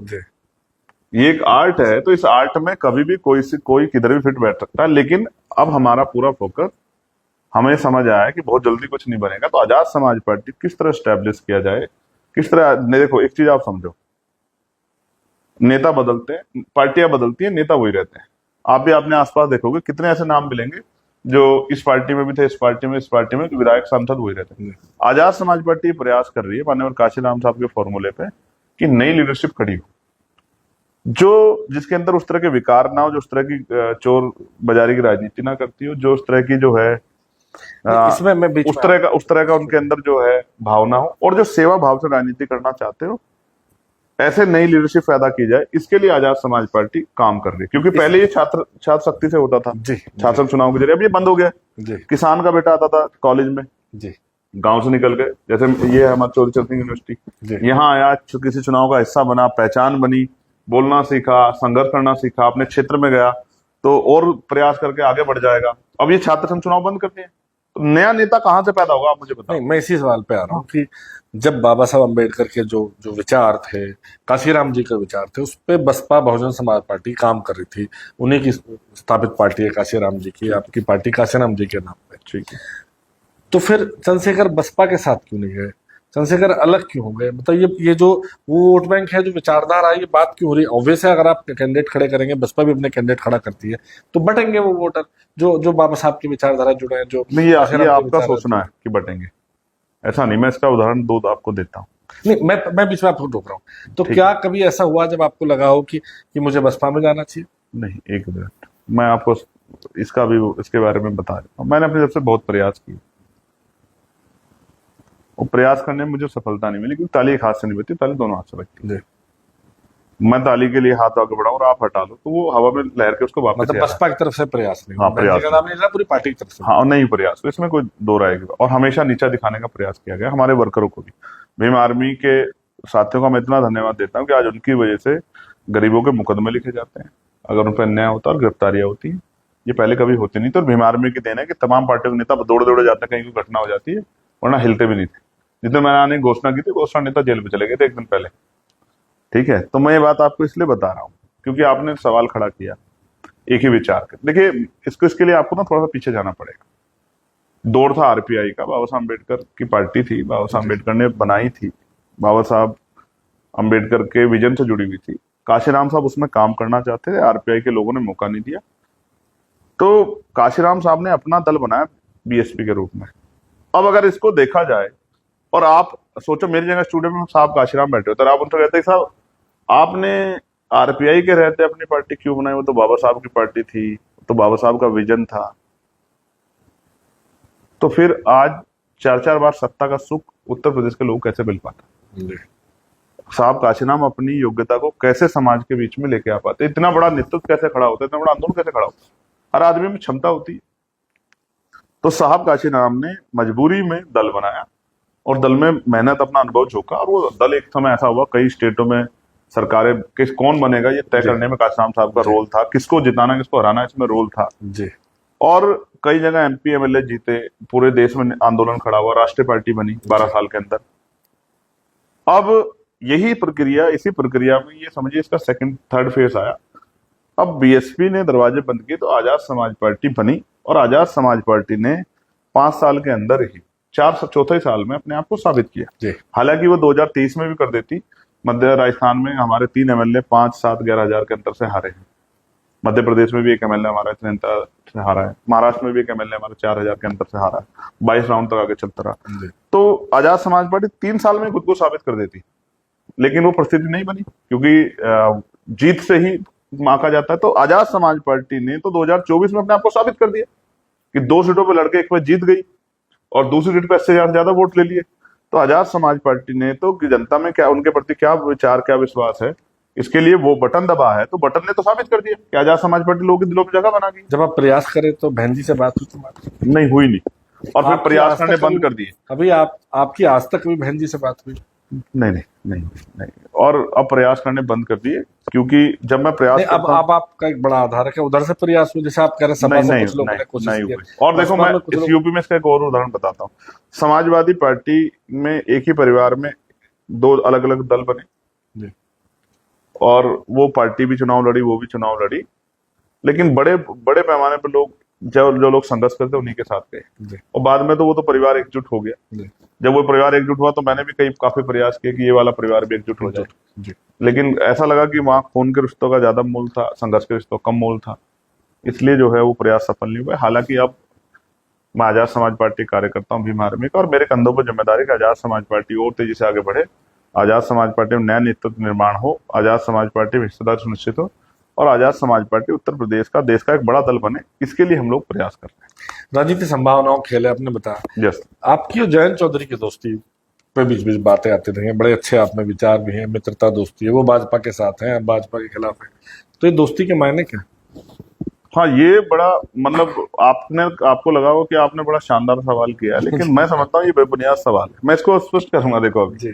ये एक आर्ट है, तो इस आर्ट में कभी भी कोई किधर भी फिट बैठ सकता है। लेकिन अब हमारा पूरा फोकस, हमें समझ आया कि बहुत जल्दी कुछ नहीं बनेगा, तो आजाद समाज पार्टी किस तरह स्टैब्लिश किया जाए, किस तरह। देखो एक चीज आप समझो, नेता बदलते हैं, पार्टियां बदलती हैं, नेता वही रहते हैं। आप भी अपने आसपास देखोगे कितने ऐसे नाम मिलेंगे जो इस पार्टी में भी थे, इस पार्टी में विधायक सांसद वही रहते हैं। आजाद समाज पार्टी प्रयास कर रही है माननीय काशीराम साहब के फॉर्मूले पे कि नई लीडरशिप खड़ी हो, जो जिसके अंदर उस तरह के विकार ना हो, जो उस तरह की चोर बाजारी की राजनीति ना करती हो, जो उस तरह की जो है इसमें मैं उस तरह का उनके अंदर जो है भावना हो, और जो सेवा भाव से राजनीति करना चाहते हो, ऐसे नई लीडरशिप पैदा की जाए। इसके लिए आजाद समाज पार्टी काम कर रही है, क्योंकि पहले ये छात्र शक्ति से होता था। जी। छात्र चुनाव के जरिए, अब ये बंद हो गया। जी। किसान का बेटा आता था कॉलेज में, जी। गांव से निकल गए, जैसे ये है हमारा चौधरी चरण सिंह यूनिवर्सिटी, यहाँ आया, किसी चुनाव का हिस्सा बना, पहचान बनी, बोलना सीखा, संघर्ष करना सीखा, अपने क्षेत्र में गया तो और प्रयास करके आगे बढ़ जाएगा। अब ये छात्र संघ चुनाव बंद कर दिए, तो नया नेता कहाँ से पैदा होगा, आप मुझे बताओ। नहीं, मैं इसी सवाल पे आ रहा हूँ कि जब बाबा साहब अम्बेडकर के जो जो विचार थे, काशीराम जी के विचार थे, उस पे बसपा बहुजन समाज पार्टी काम कर रही थी। उन्हीं की स्थापित पार्टी है काशीराम जी की, आपकी पार्टी काशीराम जी के नाम पे। ठीक है, तो फिर चंद्रशेखर बसपा के साथ क्यों नहीं गए? चंद्रशेखर अलग क्यों हो गए? मतलब ये जो वो वोट बैंक है, जो विचारधारा है, ये बात क्यों हो रही है? ऑब्वियस है, अगर आप कैंडिडेट खड़े करेंगे, बसपा भी अपने कैंडिडेट खड़ा करती है, तो बटेंगे वो वोटर जो बाबा साहब की विचारधारा जुड़े हैं, जो नहीं ये आपका सोचना है कि बटेंगे, ऐसा नहीं। मैं इसका उदाहरण दो आपको देता हूँ। नहीं, मैं बीच में आपको रोक रहा हूँ। तो क्या कभी ऐसा हुआ जब आपको लगा हो कि मुझे बसपा में जाना चाहिए? नहीं, एक मिनट, मैं आपको इसका भी इसके बारे में बता देता हूँ। मैंने अपनी तरफ से बहुत प्रयास किए, और प्रयास करने में मुझे सफलता नहीं मिली, क्योंकि ताली एक हाथ से नहीं बजती, ताली दोनों हाथ से बजती है। मैं ताली के लिए हाथ आगे बढ़ाऊं और आप हटा लो, तो वो हवा में लहर के उसको वापस मतलब बसपा की तरफ से प्रयास नहीं? हाँ, प्रयास नहीं, पूरी पार्टी की तरफ से। हाँ, नहीं प्रयास, इसमें कोई दो राय की। और हमेशा नीचा दिखाने का प्रयास किया गया हमारे वर्करों को भी। भीम आर्मी के साथियों का मैं इतना धन्यवाद देता हूँ कि आज उनकी वजह से गरीबों के मुकदमे लिखे जाते हैं, अगर उन पर अन्याय होता है और गिरफ्तारियां होती हैं, ये पहले कभी होती नहीं थी। और भीम आर्मी की देन है कि तमाम पार्टियों के नेता दौड़े जाते हैं, कहीं कोई घटना हो जाती है, वरना हिलते भी नहीं थे। जितने मैंने घोषणा की थी, घोषणा नेता जेल में चले गए थे एक दिन पहले। ठीक है, तो मैं ये बात आपको इसलिए बता रहा हूँ क्योंकि आपने सवाल खड़ा किया एक ही विचार कर। देखिए, इसके लिए आपको ना थोड़ा सा पीछे जाना पड़ेगा। दौड़ था आरपीआई का, बाबा साहब अम्बेडकर की पार्टी थी, बाबा साहब अम्बेडकर ने बनाई थी, बाबा साहब अम्बेडकर के विजन से जुड़ी हुई थी। काशीराम साहब उसमें काम करना चाहते थे, आरपीआई के लोगों ने मौका नहीं दिया, तो काशीराम साहब ने अपना दल बनाया बीएसपी के रूप में। अब अगर इसको देखा जाए, और आप सोचो मेरी जगह स्टूडियो में साहब काशीराम बैठे होते, आप उनसे कहते साहब आपने आरपीआई के रहते अपनी पार्टी क्यों बनाई, वो तो बाबा साहब की पार्टी थी, तो बाबा साहब का विजन था। तो फिर आज 4-4 बार सत्ता का सुख उत्तर प्रदेश के लोग कैसे मिल पाता? साहब काशीराम अपनी योग्यता को कैसे समाज के बीच में लेके आ पाते? इतना बड़ा नेतृत्व कैसे खड़ा होता है, इतना बड़ा आंदोलन कैसे खड़ा होता है? हर आदमी में क्षमता होती है। तो साहब काशीराम ने मजबूरी में दल बनाया, और दल में मेहनत, अपना अनुभव झोंका, और वो दल एक समय ऐसा हुआ कई स्टेटों में सरकारें किस कौन बनेगा ये तय जी। करने में काशीराम साहब का जी। रोल था, किसको जिताना किसको हराना इसमें रोल था। जी और कई जगह एमपी एमएलए जीते, पूरे देश में आंदोलन खड़ा हुआ, राष्ट्रीय पार्टी बनी 12 साल के अंदर। अब यही प्रक्रिया, इसी प्रक्रिया में ये समझिए इसका सेकंड थर्ड फेज आया। अब बीएसपी ने दरवाजे बंद किए तो आजाद समाज पार्टी बनी, और आजाद समाज पार्टी ने 5 साल के अंदर ही चौथे साल में अपने आप को साबित किया। जी हालांकि वो 2023 में भी कर देती। मध्य राजस्थान में हमारे 3 एमएलए 5, 7, 11 हजार के अंतर से हारे हैं। मध्य प्रदेश में भी एक एमएलए हमारा इतने अंतर से हारा है। महाराष्ट्र में भी एक एमएलए हमारा 4,000 के अंतर से हारा है। 22 राउंड तक आगे चलता रहा। जी तो आजाद समाज पार्टी 3 साल में खुद को साबित कर देती, लेकिन वो परिस्थिति नहीं बनी, क्योंकि जीत से ही माका जाता है। तो आजाद समाज पार्टी ने तो 2024 में अपने आप को साबित कर दिया कि 2 सीटों पर लड़के एक में जीत गई और दूसरी सीट पर 80,000 से ज्यादा वोट ले लिए। तो आजाद समाज पार्टी ने तो कि जनता में क्या, उनके प्रति क्या विचार, क्या विश्वास है, इसके लिए वो बटन दबा है, तो बटन ने तो साबित कर दिया कि आजाद समाज पार्टी लोगों के दिलों में जगह बना गई। जब आप प्रयास करें तो बहन जी से बात हुई तो नहीं हुई नहीं, और फिर आपकी प्रयास आज करने तक बंद कभी- कर दिए। अभी आपकी आज तक भी बहन जी से बात हुई? नहीं नहीं नहीं नहीं, और अब प्रयास करने बंद कर दिए, क्योंकि जब मैं प्रयास नहीं, करता हूं- अब आपका एक बड़ा आधार है कि उधर से प्रयास हुआ, जैसे आप कह रहे हैं सपा नहीं से नहीं कुछ लोगों ने नहीं, कोशिश नहीं की। हुई। और देखो, बसपा मैं में कुछ इस लोग- यूपी में इसका एक और उदाहरण बताता हूँ। समाजवादी पार्टी में एक ही परिवार में 2 अलग अलग दल बने, जी और वो पार्टी भी चुनाव लड़ी, वो भी चुनाव लड़ी, लेकिन बड़े बड़े पैमाने पर लोग जो लोग संघर्ष करते उन्हीं के साथ गए। जी और बाद में तो वो तो परिवार एकजुट हो गया। जी जब वो परिवार एकजुट हुआ तो मैंने भी काफी प्रयास किए कि ये वाला परिवार भी एकजुट हो जाए, जी लेकिन ऐसा लगा कि वहां खून के रिश्तों का ज्यादा मोल था, संघर्ष के रिश्तों का कम मोल था, इसलिए जो है वो प्रयास सफल नहीं हुए। हालांकि अब मैं आजाद समाज पार्टी कार्यकर्ता हूँ, भीम आर्मी का, और मेरे कंधों पर जिम्मेदारी कि आजाद समाज पार्टी और तेजी से आगे बढ़े, आजाद समाज पार्टी में नया नेतृत्व निर्माण हो, आजाद समाज पार्टी में हिस्सेदार सुनिश्चित हो, और आजाद समाज पार्टी उत्तर प्रदेश का, देश का एक बड़ा दल बने। इसके लिए हम लोग प्रयास कर रहे राजनीति संभावनाओं खेले आपने बताया। हैं। यस, आपकी और जयंत चौधरी की दोस्ती पे बीच बीच बातें आती रही हैं, बड़े अच्छे आप में विचार भी हैं, मित्रता दोस्ती है, वो भाजपा के साथ हैं, आप भाजपा के खिलाफ हैं, तो ये दोस्ती के मायने क्या? हाँ, ये बड़ा मतलब आपको लगा हो कि आपने बड़ा शानदार सवाल किया है, लेकिन मैं समझता हूँ ये बेबुनियाद सवाल है। मैं इसको स्पष्ट करूंगा। देखो, अभी जी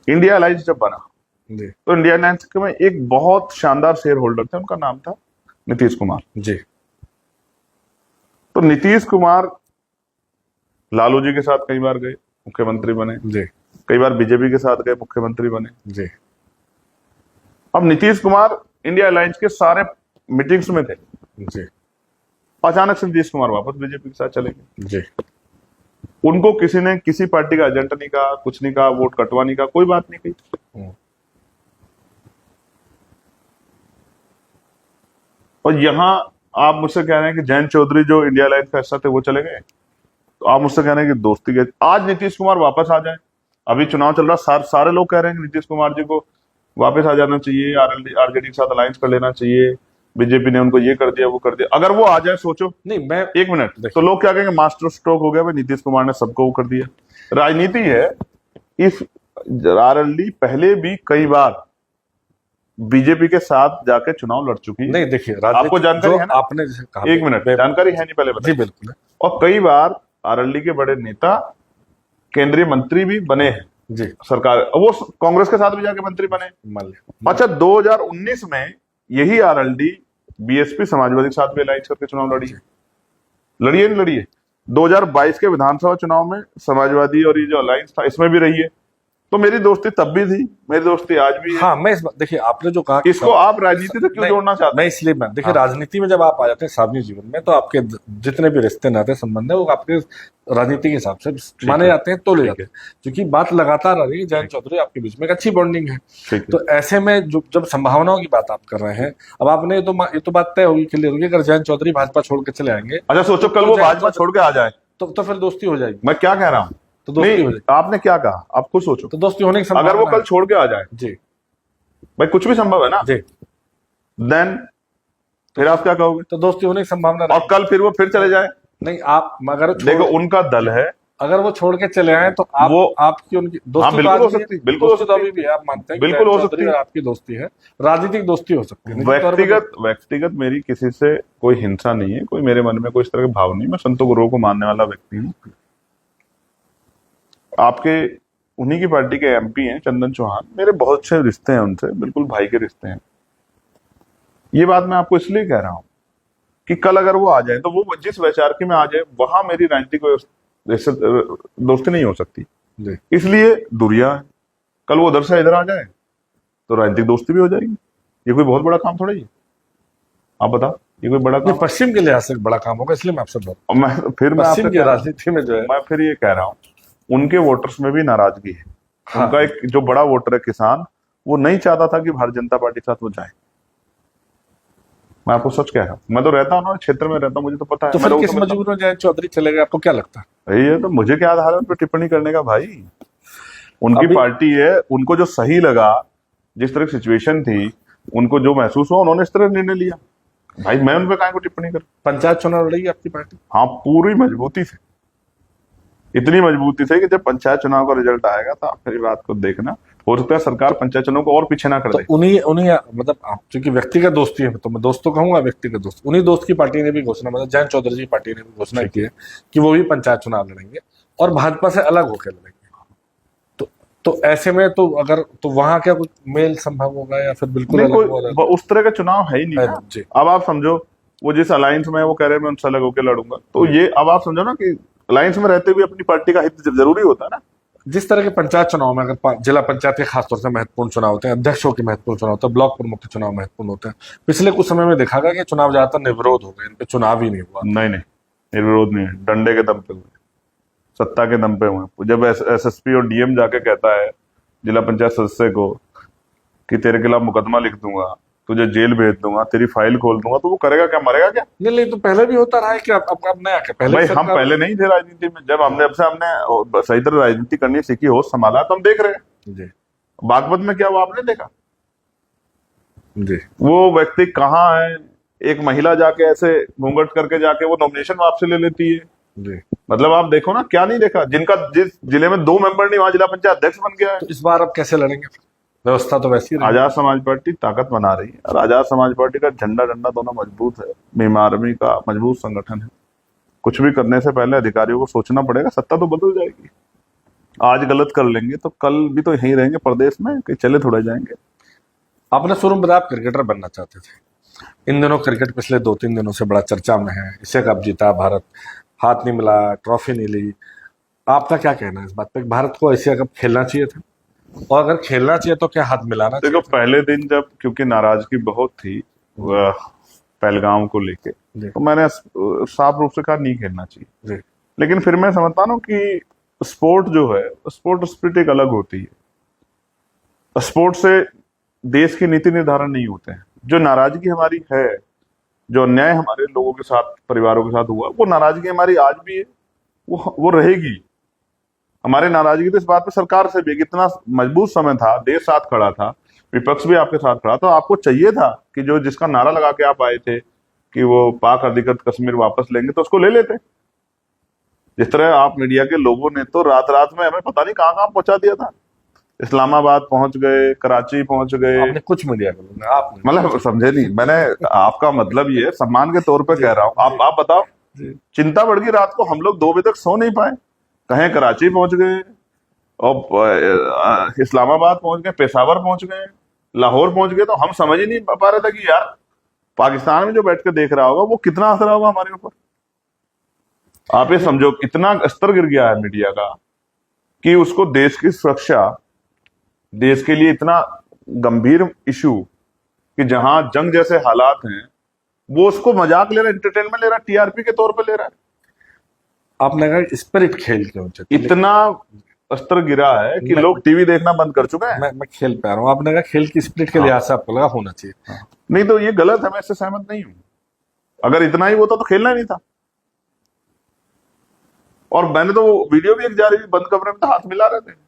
इंडिया अलायंस जब बना जी तो इंडिया अलायंस में एक बहुत शानदार शेयर होल्डर थे, उनका नाम था नीतीश कुमार। जी तो नीतीश कुमार लालू जी के साथ कई बार गए, मुख्यमंत्री बने, जी कई बार बीजेपी के साथ गए, मुख्यमंत्री बने। जी अब नीतीश कुमार इंडिया अलायंस के सारे मीटिंग्स में थे, जी अचानक से नीतीश कुमार वापस बीजेपी के साथ चले गए। जी उनको किसी ने किसी पार्टी का एजेंट नहीं कहा, कुछ नहीं कहा, वोट कटवा नहीं कहा, कोई बात नहीं कही। हम्म, और यहां आप मुझसे कह रहे हैं कि जयंत चौधरी जो इंडिया अलायंस का हिस्सा थे वो चले गए, तो आप मुझसे कह रहे हैं कि दोस्ती के आज नीतीश कुमार वापस आ जाए। अभी चुनाव चल रहा, सारे लोग कह रहे हैं कि नीतीश कुमार जी को वापस आ जाना चाहिए, आरजेडी के साथ अलायंस कर लेना चाहिए, बीजेपी ने उनको ये कर दिया, वो कर दिया। अगर वो आ जाए, सोचो नहीं मैं एक मिनट, देखिए। तो लोग क्या कहेंगे, मास्टर स्ट्रोक हो गया भाई, नीतीश कुमार ने सबको वो कर दिया। राजनीति है। इस आरएलडी पहले भी कई बार बीजेपी के साथ जाके चुनाव लड़ चुकी है। नहीं देखिए, आपको जानकारी जो है ना? आपने जैसे कहा, एक मिनट, जानकारी है नहीं, पहले जी बताइए। बिल्कुल और कई बार आरएलडी के बड़े नेता केंद्रीय मंत्री भी बने हैं जी, सरकार, वो कांग्रेस के साथ भी जाके मंत्री बने। मान लिया। अच्छा, 2019 में यही आरएलडी बीएसपी समाजवादी के साथ भी अलायंस करके चुनाव लड़ी है नहीं लड़ी है। 2022 के विधानसभा चुनाव में समाजवादी और ये जो अलायंस था इसमें भी रही है। तो मेरी दोस्ती तब भी थी, मेरी दोस्ती आज भी है। हाँ, मैं देखिए, आपने जो कहा कि इसको आप राजनीति से क्यों नहीं, जोड़ना चाहते मैं हैं? इसलिए मैं देखिए, हाँ। राजनीति में जब आप आ जाते हैं सार्वजनिक जीवन में, तो आपके जितने भी रिश्ते नाते संबंध है वो आपके राजनीति के हिसाब से माने जाते हैं, तो ले जाते हैं। क्योंकि बात लगातार आ रही है, जयंत चौधरी आपके बीच में एक अच्छी बॉन्डिंग है। ठीक है। तो ऐसे में जब संभावनाओं की बात आप कर रहे हैं, अब आपने ये तो बात तय होगी, क्लियर होगी, अगर जयंत चौधरी भाजपा छोड़ के चले आएंगे अच्छा, सोचो कल वो भाजपा छोड़ के आ जाए, तो फिर दोस्ती हो जाएगी। मैं क्या कह रहा हूँ? तो दोस्ती हो नहीं, जाएगी, आपने क्या कहा, आप खुद सोचो। तो दोस्ती होने की अगर वो संभावना कल छोड़ के आ जाए, है। जी भाई कुछ भी संभव है ना, जी, देन फिर आप क्या कहोगे? तो दोस्ती होने की संभावना और कल फिर वो फिर चले जाए, नहीं। आप अगर देखो उनका दल है, अगर वो छोड़ के चले आए तो आप वो आपकी उनकी दोस्ती हाँ, बिल्कुल तो हो आज भी है। सकती है, बिल्कुल हो दोस्ती तो सकती है। अभी भी है, आप मानते हैं कि बिल्कुल हो जयंत सकती चौधरी है। और आपकी दोस्ती है, राजनीतिक दोस्ती हो सकती है। निश्चित तौर पे व्यक्तिगत मेरी किसी से कोई हिंसा नहीं है, कोई मेरे मन में कोई इस तरह के भाव नहीं। मैं संतों गुरुओं को मानने वाला व्यक्ति हूँ। आपके उन्हीं की पार्टी के एमपी हैं चंदन चौहान, मेरे बहुत अच्छे रिश्ते हैं उनसे, बिल्कुल भाई के रिश्ते हैं। ये बात मैं आपको इसलिए कह रहा हूं कि कल अगर वो आ जाए तो वो जिस वैचारिक में आ जाए वहां मेरी राजनीतिक दोस्ती नहीं हो सकती, जी इसलिए दूरियां है। कल वो उधर से इधर आ जाए तो राजनीतिक दोस्ती भी हो जाएगी। ये कोई बहुत बड़ा काम थोड़ा ही है, आप बताओ, ये कोई बड़ा ये काम? पश्चिम के लिहाज से बड़ा काम होगा, इसलिए मैं आपसे बोल और मैं आपसे पश्चिम की कह रहा हूं, राजनीति में जो है। मैं फिर ये कह रहा हूँ उनके वोटर्स में भी नाराजगी है। हाँ उनका एक जो बड़ा वोटर है किसान, वो नहीं चाहता था कि भारतीय जनता पार्टी के साथ वो जाए। मैं आपको सच कह रहा हूँ, मैं तो रहता हूँ ना क्षेत्र में रहता हूँ, मुझे तो पता है। तो मैं फिर लोगों किस से मिलता हूं। मजबूरी में जयंत चौधरी चले गए, आपको क्या लगता है? यही है तो मुझे क्या आधार है उन पर टिप्पणी करने का भाई? उनकी अभी पार्टी है, उनको जो सही लगा, जिस तरह की सिचुएशन थी, उनको जो महसूस हुआ, उन्होंने इस तरह निर्णय लिया। भाई मैं उन पर काहे को टिप्पणी करूं? पंचायत चुनाव लड़ेगी आपकी पार्टी? हाँ, पूरी मजबूती से, इतनी मजबूती से कि जब पंचायत चुनाव का रिजल्ट आएगा तो आप मेरी बात को देखना, हो सकता है सरकार पंचायत चुनाव को और पीछे ना कर तो दे। उन्हीं उन्हीं मतलब आप चूंकि व्यक्तिगत दोस्ती है तो मैं दोस्त तो कहूंगा, व्यक्तिगत दोस्त, उन्हीं दोस्त की पार्टी ने भी घोषणा, मतलब जयंत चौधरी जी पार्टी ने भी घोषणा की है कि वो भी पंचायत चुनाव लड़ेंगे और भाजपा से अलग होकर लड़ेंगे। तो ऐसे में तो अगर तो वहां क्या कुछ मेल संभव होगा या फिर बिल्कुल नहीं, अलग होगा? कोई उस तरह का चुनाव है ही नहीं ना। जी अब आप समझो, वो जिस अलायंस में है, वो कह रहे हैं मैं उनसे अलग होकर लड़ूंगा, तो ये अब आप समझो ना कि अलायंस में रहते हुए अपनी पार्टी का हित जरूरी होता है ना। जिस तरह के पंचायत चुनाव में अगर जिला पंचायत के खासतौर से महत्वपूर्ण चुनाव होते हैं, अध्यक्षों के महत्वपूर्ण चुनाव होते हैं, ब्लॉक प्रमुख के चुनाव महत्वपूर्ण होते हैं, पिछले कुछ समय में देखा गया कि चुनाव ज्यादातर निर्विरोध हो गए, इन पे चुनाव ही नहीं हुआ। नहीं नहीं, निर्विरोध नहीं है, डंडे के दम पे हुए, सत्ता के दम पे हुए। जब एसएसपी और डीएम जाके कहता है जिला पंचायत सदस्य को कि तेरे खिलाफ मुकदमा लिख दूंगा, तुझे जेल भेज दूंगा, तेरी फाइल खोल दूंगा, तो वो करेगा क्या? मरेगा क्या? नहीं तो पहले भी होता रहा है कि अब नया क्या? पहले भाई की हम सरकार- पहले नहीं थे राजनीति में, जब हमने सही तरह राजनीति करनी सीखी, होश संभाला, तो हम देख रहे हैं। जी बागपत में क्या हुआ आपने देखा? जी वो व्यक्ति कहाँ है? एक महिला जाके ऐसे घूंघट करके जाके वो नॉमिनेशन वापस ले लेती है। जी। मतलब आप देखो ना, क्या नहीं देखा? जिनका जिस जिले में 2 मेंबर नहीं, वहां जिला पंचायत अध्यक्ष बन गया है। तो इस बार अब कैसे लड़ेंगे? व्यवस्था तो वैसी रही। आजाद समाज पार्टी ताकत बना रही है, और आजाद समाज पार्टी का झंडा डंडा दोनों मजबूत है, भीम आर्मी का मजबूत संगठन है। कुछ भी करने से पहले अधिकारियों को सोचना पड़ेगा, सत्ता तो बदल जाएगी। आज गलत कर लेंगे तो कल भी तो यहीं रहेंगे प्रदेश में, कि चले थोड़े जाएंगे। आपने शुरू में बताया आप क्रिकेटर बनना चाहते थे। इन दिनों क्रिकेट पिछले 2-3 दिनों से बड़ा चर्चा में है। एशिया कप जीता भारत, हाथ नहीं मिला, ट्रॉफी नहीं ली। आपका क्या कहना है इस बात पे? भारत को एशिया कप खेलना चाहिए था, और अगर खेलना चाहिए तो क्या हाथ मिलाना चाहिए? देखो, पहले दिन जब, क्योंकि नाराजगी बहुत थी पहलगाम को लेके, जी तो मैंने साफ रूप से कहा नहीं खेलना चाहिए। जी लेकिन फिर मैं समझता हूँ कि स्पोर्ट जो है, स्पोर्ट स्पिरिट एक अलग होती है। स्पोर्ट से देश की नीति निर्धारण नहीं होते हैं। जो नाराजगी हमारी है, जो अन्याय हमारे लोगों के साथ, परिवारों के साथ हुआ, वो नाराजगी हमारी आज भी है, वो रहेगी। हमारे नाराजगी तो इस बात पे सरकार से भी, कितना मजबूत समय था, देश साथ खड़ा था, विपक्ष भी आपके साथ खड़ा था। आपको चाहिए था कि जो जिसका नारा लगा के आप आए थे कि वो पाक अधिकृत कश्मीर वापस लेंगे, तो उसको ले लेते। जिस तरह आप मीडिया के लोगों ने तो रात रात में हमें पता नहीं कहाँ कहाँ पहुंचा दिया था, इस्लामाबाद पहुंच गए, कराची पहुंच गए। आपने कुछ मीडिया को बोला, आपने मतलब समझे नहीं, मैंने आपका मतलब ये है, सम्मान के तौर पे कह रहा हूँ। आप बताओ, चिंता बढ़ गई, रात को हम लोग 2 बजे तक सो नहीं पाए। कहें कराची पहुंच गए, और इस्लामाबाद पहुंच गए, पेशावर पहुंच गए, लाहौर पहुंच गए, तो हम समझ ही नहीं पा रहे थे कि यार पाकिस्तान में जो बैठ के देख रहा होगा वो कितना असर होगा हमारे ऊपर। आप ये समझो, इतना स्तर गिर गया है मीडिया का कि उसको देश की सुरक्षा, देश के लिए इतना गंभीर इशू कि जहां जंग जैसे हालात हैं, वो उसको मजाक ले रहा है, एंटरटेनमेंट ले रहा है, टीआरपी के तौर पे ले रहा है। आपने कहा स्पिरिट खेल क्यों चाहिए? इतना स्तर गिरा है कि लोग टीवी देखना बंद कर चुके हैं। मैं खेल पे आ रहा हूँ। आपने कहा खेल की स्पिरिट के लिहाज से आपको लगा होना चाहिए। नहीं तो ये गलत है, मैं इससे सहमत नहीं हूं। अगर इतना ही होता तो खेलना ही नहीं था। और मैंने तो वो वीडियो भी एक जारी हुई, बंद कमरे में तो हाथ मिला रहे थे।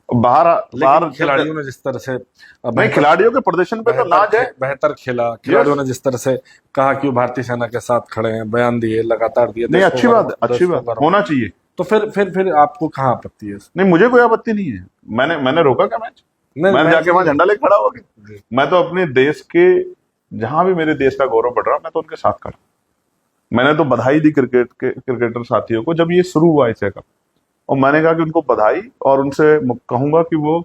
बाहर खिलाड़ियों ने जिस तरह से नहीं, खिलाड़ियों के प्रदर्शन पे तो नाज है। बेहतर खेला, खिलाड़ियों ने जिस तरह से कहा कि वो भारतीय सेना के साथ खड़े हैं, बयान दिए, लगातार दिए। नहीं, अच्छी बात होना चाहिए। तो फिर आपको कहाँ आपत्ति है? नहीं, मुझे कोई आपत्ति नहीं है। मैंने रोका क्या मैच? मैंने जाके वहां झंडा लेके खड़ा हो गया। मैं तो अपने देश के, जहां भी मेरे देश का गौरव बढ़ रहा, मैं तो उनके साथ खड़ा। मैंने तो बधाई दी क्रिकेटर साथियों को जब ये शुरू हुआ एशिया कप। और मैंने कहा कि उनको बधाई, और उनसे कहूंगा कि वो